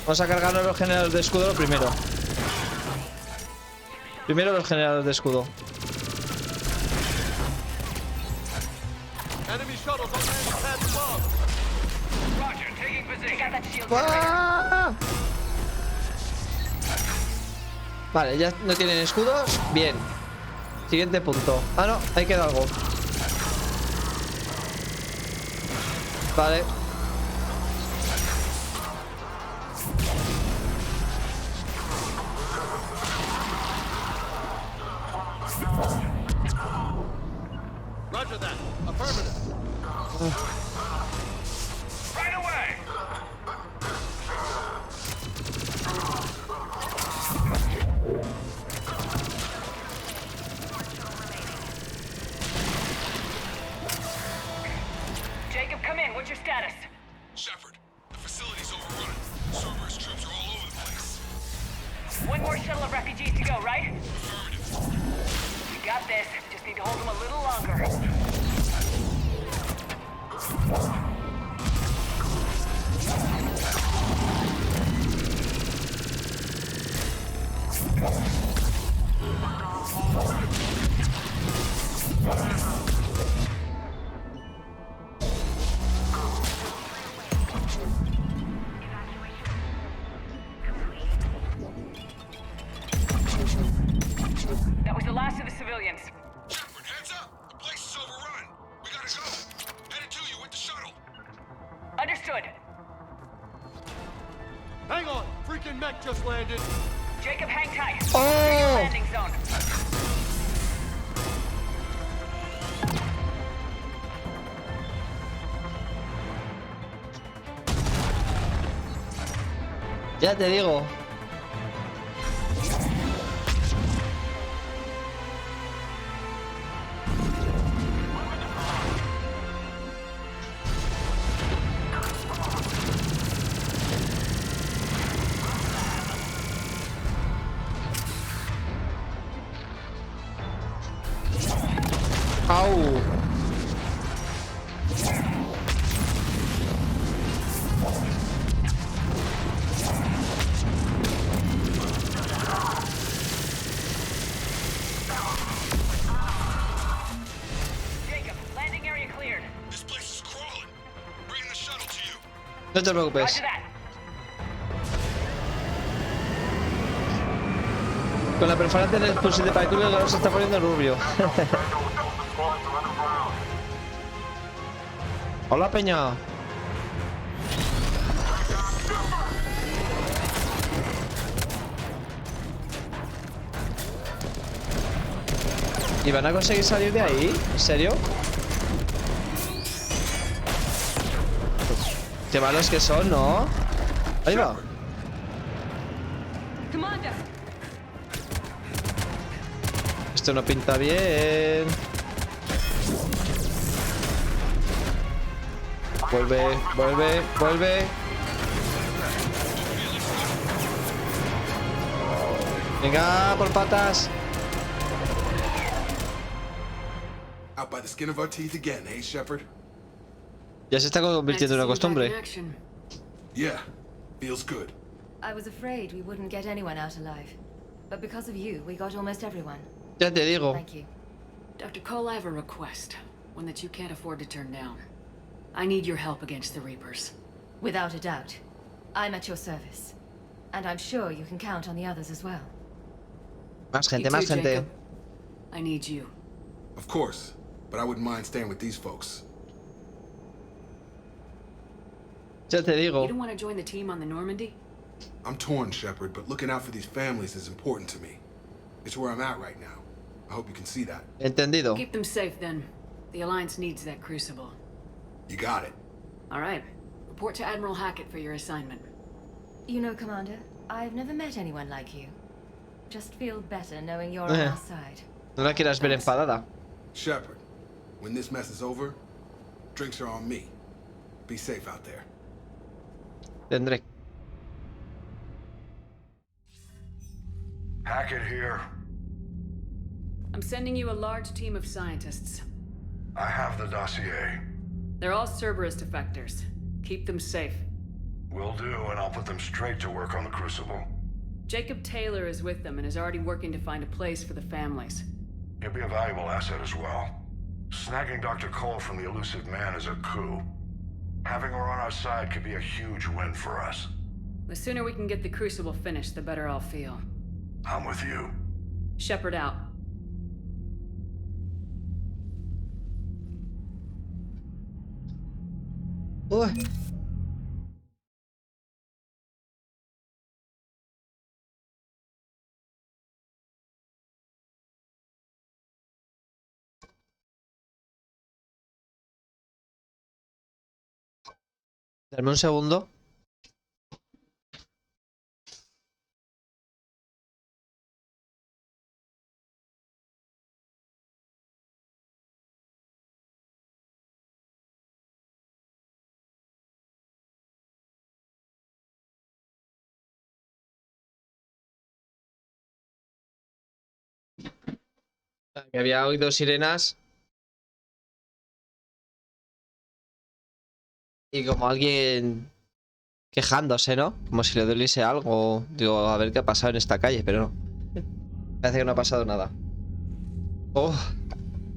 Vamos a cargarnos los generadores de escudo lo primero. Primero los generadores de escudo. Enemy shuttles on landing pads above. Roger, taking position. Take out that shield ¡Ah! Vale, ya no tienen escudos. Bien. Siguiente punto. Ah, no, ahí queda algo. Vale. Roger that. Affirmative. Right away. Jacob, come in. What's your status? Shepard, the facility's overrun. Cerberus troops are all over the place. One more shuttle of refugees to go, right? We got this. Just need to hold them a little longer. That was the last of the civilians. Shepard, heads up! The place is overrun. We gotta go. Headed to you with the shuttle. Understood. Hang on. Freaking mech just landed. Jacob, hang tight. Oh! Clear your landing zone. Ya te digo. Au. Jacob, landing area cleared. This place is crawling. Bringing the shuttle to you. No te preocupes. Roger that. Con la perforación en el fusil de partículas ahora se está poniendo rubio. Hola, peña. ¿Y van a conseguir salir de ahí? ¿En serio? Qué malos que son, ¿no? Ahí va. Esto no pinta bien. Vuelve, vuelve, vuelve. Venga, por patas. Out by the skin of our teeth again, eh, Shepard? Ya se está convirtiendo en una costumbre. Yeah, feels good. I was afraid we wouldn't get anyone out alive. But because of you, we got almost everyone. Ya te digo. Thank you. Dr. Cole, I have a request. One that you can't afford to turn down. I need your help against the Reapers. Without a doubt. I'm at your service. And I'm sure you can count on the others as well. Más gente, You más too, gente. Jacob. I need you. Of course, but I wouldn't mind staying with these folks. Ya te digo. You don't want to join the team on the Normandy? I'm torn, Shepard, but looking out for these families is important to me. It's where I'm at right now. I hope you can see that. Entendido. Keep them safe, then. The Alliance needs that crucible. You got it. All right. Report to Admiral Hackett for your assignment. You know, Commander, I've never met anyone like you. Just feel better knowing you're on our side. No la quieras ver enfadada. Shepard, when this mess is over, drinks are on me. Be safe out there. Tendré. Hackett here. I'm sending you a large team of scientists. I have the dossier. They're all Cerberus defectors. Keep them safe. Will do, and I'll put them straight to work on the Crucible. Jacob Taylor is with them and is already working to find a place for the families. He'll be a valuable asset as well. Snagging Dr. Cole from the elusive man is a coup. Having her on our side could be a huge win for us. The sooner we can get the Crucible finished, the better I'll feel. I'm with you. Shepard out. Uy. Dame un segundo. Que había oído sirenas. Y como alguien quejándose, ¿no? Como si le doliese algo. Digo, a ver qué ha pasado en esta calle, pero no. Parece que no ha pasado nada. Oh,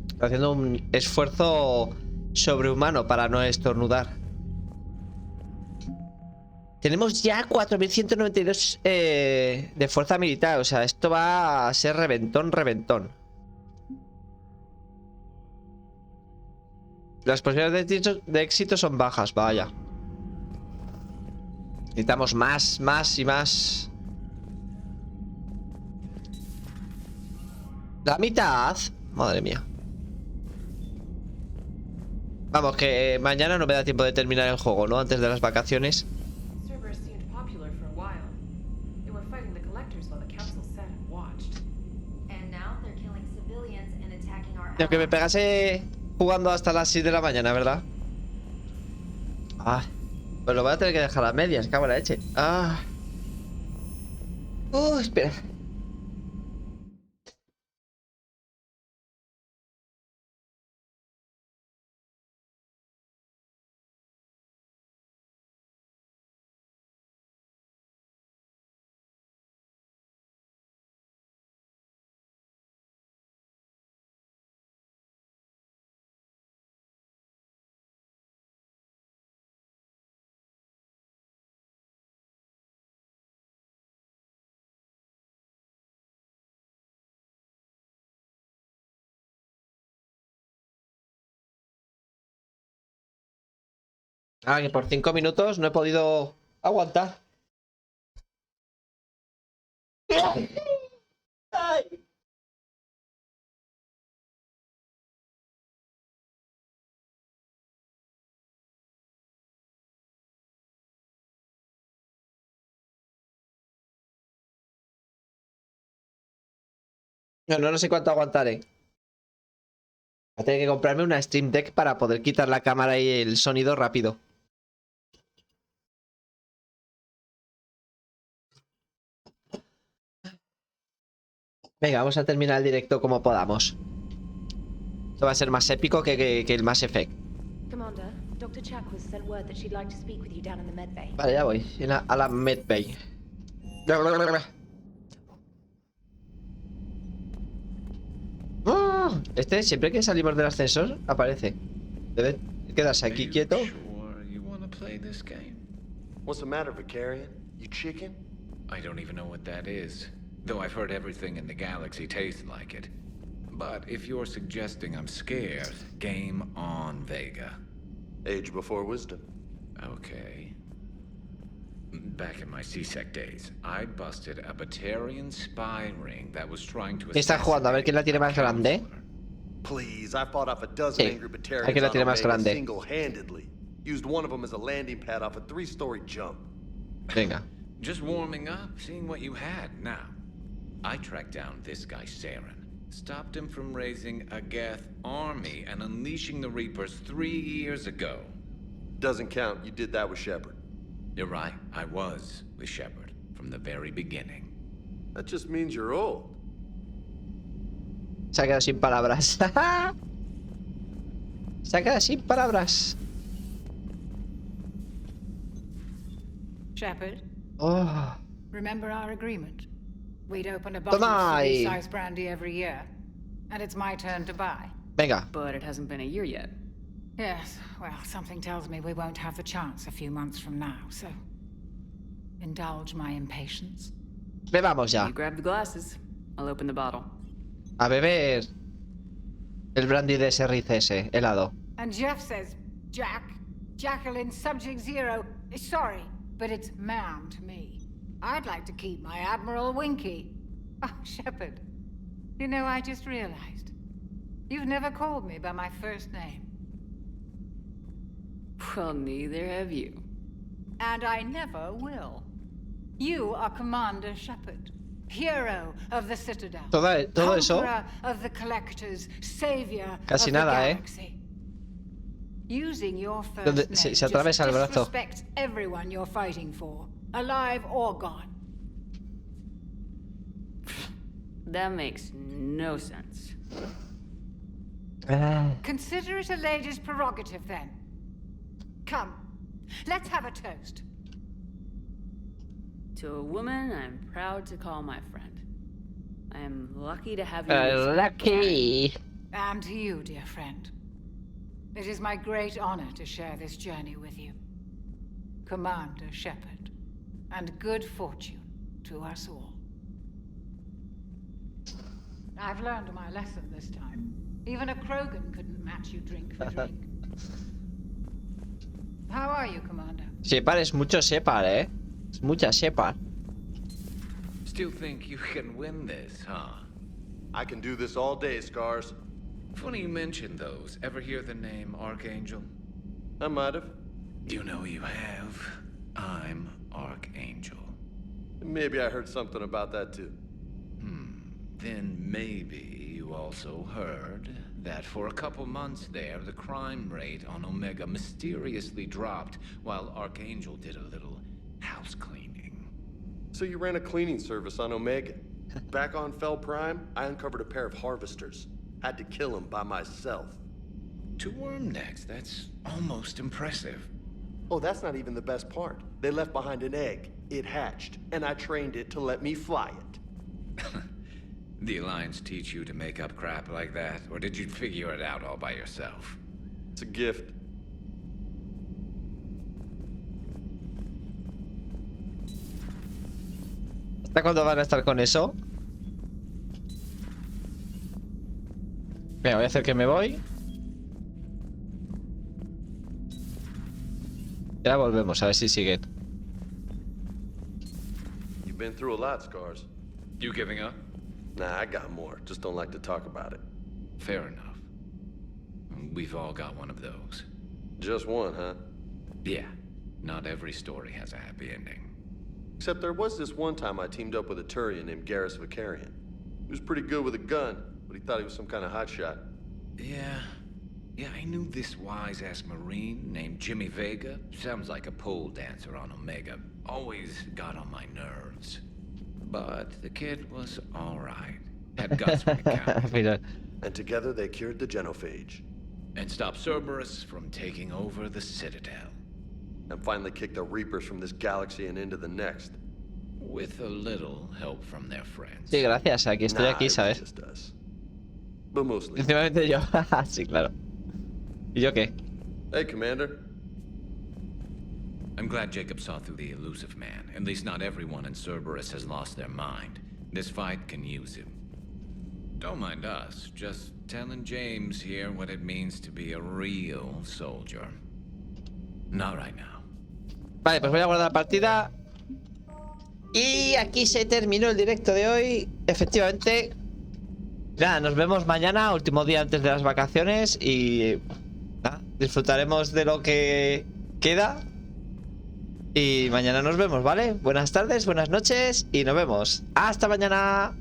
estoy haciendo un esfuerzo sobrehumano para no estornudar. Tenemos ya 4192 de fuerza militar. O sea, esto va a ser reventón, reventón. Las posibilidades de éxito son bajas, vaya. Necesitamos más, más y más. La mitad. Madre mía. Vamos, que mañana no me da tiempo de terminar el juego, ¿no? Antes de las vacaciones. Cerberus seemed popular for a while. They were fighting the collectors while the council sat and watched. And now they're killing civilians and attacking our Tengo que me pegase jugando hasta las 6 de la mañana, ¿verdad? Ah, pues lo voy a tener que dejar a medias, cago en la leche. Ah. Espera. Ah, que por 5 minutos no he podido aguantar. Ay. No sé cuánto aguantaré. Voy a tener que comprarme una Stream Deck para poder quitar la cámara y el sonido rápido. Venga, vamos a terminar el directo como podamos. Esto va a ser más épico que el Mass Effect. Commander, Dr. Chakwas sent word that she'd like to speak with you down in the medbay. Vale, ya voy. A la medbay. ¡Oh! Este, siempre que salimos del ascensor, aparece. Debe quedarse aquí quieto. What's the matter, Vicarian? You chicken? I don't even know what that is. Though I've heard everything in the galaxy tastes like it. But if you're suggesting I'm scared, game on, Vega. Age before wisdom. Okay. Back in my CSEC days, I busted a Batarian spy ring that was trying to Está jugando a ver quién la tiene más grande. Please, I fought off a dozen angry hay que la Batarians tiene on más Omega grande. single-handedly. Used one of them as a landing pad off a 3-story jump. Venga. Just warming up, seeing what you had. Now, I tracked down this guy, Saren. Stopped him from raising a Geth army and unleashing the Reapers 3 years ago. Doesn't count. You did that with Shepard. You're right. I was with Shepard from the very beginning. That just means you're old. Se ha quedado sin palabras. Se ha quedado sin palabras. Shepard, Oh. remember our agreement? We'd open a bottle of City Size brandy every year, and it's my turn to buy. Venga. But it hasn't been a year yet. Yes, well, something tells me we won't have the chance a few months from now, so indulge my impatience. Bebamos ya. You grab the glasses. I'll open the bottle. A beber el brandy de Serriz ese, helado. And Jeff says, Jack, Jacqueline, Subject Zero, sorry, but it's ma'am to me. I'd like to keep my Admiral Winky. Oh, Shepard, you know, I just realized. You've never called me by my first name. Well, neither have you. And I never will. You are Commander Shepard, hero of the Citadel, Todo eso. conqueror of the Collectors, savior Casi of the nada, galaxy. Using your first Donde name se just atraviesa el brazo. disrespects everyone you're fighting for, alive or gone. That makes no sense. Consider it a lady's prerogative, then. Come, let's have a toast. To a woman I'm proud to call my friend. I am lucky to have you. Lucky. And to you, dear friend. It is my great honor to share this journey with you. Commander Shepard. And good fortune to us all. I've learned my lesson this time. Even a Krogan couldn't match you drink for drink. How are you, Commander? Shepard es mucho Shepard, Es mucha Shepard. Still think you can win this, huh? I can do this all day, Scars. Funny you mention those. Ever hear the name Archangel? I might have. You know you have. I'm Archangel. Maybe I heard something about that too. Then maybe you also heard that for a couple months there, the crime rate on Omega mysteriously dropped while Archangel did a little house cleaning. So you ran a cleaning service on Omega. Back on Fel Prime, I uncovered a pair of harvesters. Had to kill them by myself. 2 worm necks, that's almost impressive. Oh, that's not even the best part. They left behind an egg. It hatched, and I trained it to let me fly it. The Alliance teach you to make up crap like that, or did you figure it out all by yourself? It's a gift. ¿Hasta cuándo van a estar con eso? Venga, voy a hacer que me voy. Y ahora volvemos, a ver si siguen. You've been through a lot, Scars. You giving up? Nah, I got more. Just don't like to talk about it. Fair enough. We've all got one of those. Just one, huh? Yeah. Not every story has a happy ending. Except there was this one time I teamed up with a Turian named Garrus Vicarian. He was pretty good with a gun, but he thought he was some kind of hotshot. Yeah, I knew this wise-ass Marine named Jimmy Vega. Sounds like a pole dancer on Omega. Always got on my nerves. But the kid was all right. Had guts when it counted. And together they cured the genophage. And stopped Cerberus from taking over the Citadel. And finally kicked the Reapers from this galaxy and into the next. With a little help from their friends. Sí, gracias. Aquí estoy aquí, ¿sabes? But mostly. Principalmente yo. Sí, claro. ¿Y yo qué? Hey, Commander. I'm glad Jacob saw through the elusive man. At least not everyone in Cerberus has lost their mind. This fight can use him. Don't mind us. Just telling James here what it means to be a real soldier. Not right now. Vale, pues voy a guardar la partida. Y aquí se terminó el directo de hoy. Efectivamente. Nada, nos vemos mañana, último día antes de las vacaciones. Y nada, disfrutaremos de lo que queda. Y mañana nos vemos, ¿vale? Buenas tardes, buenas noches y nos vemos. ¡Hasta mañana!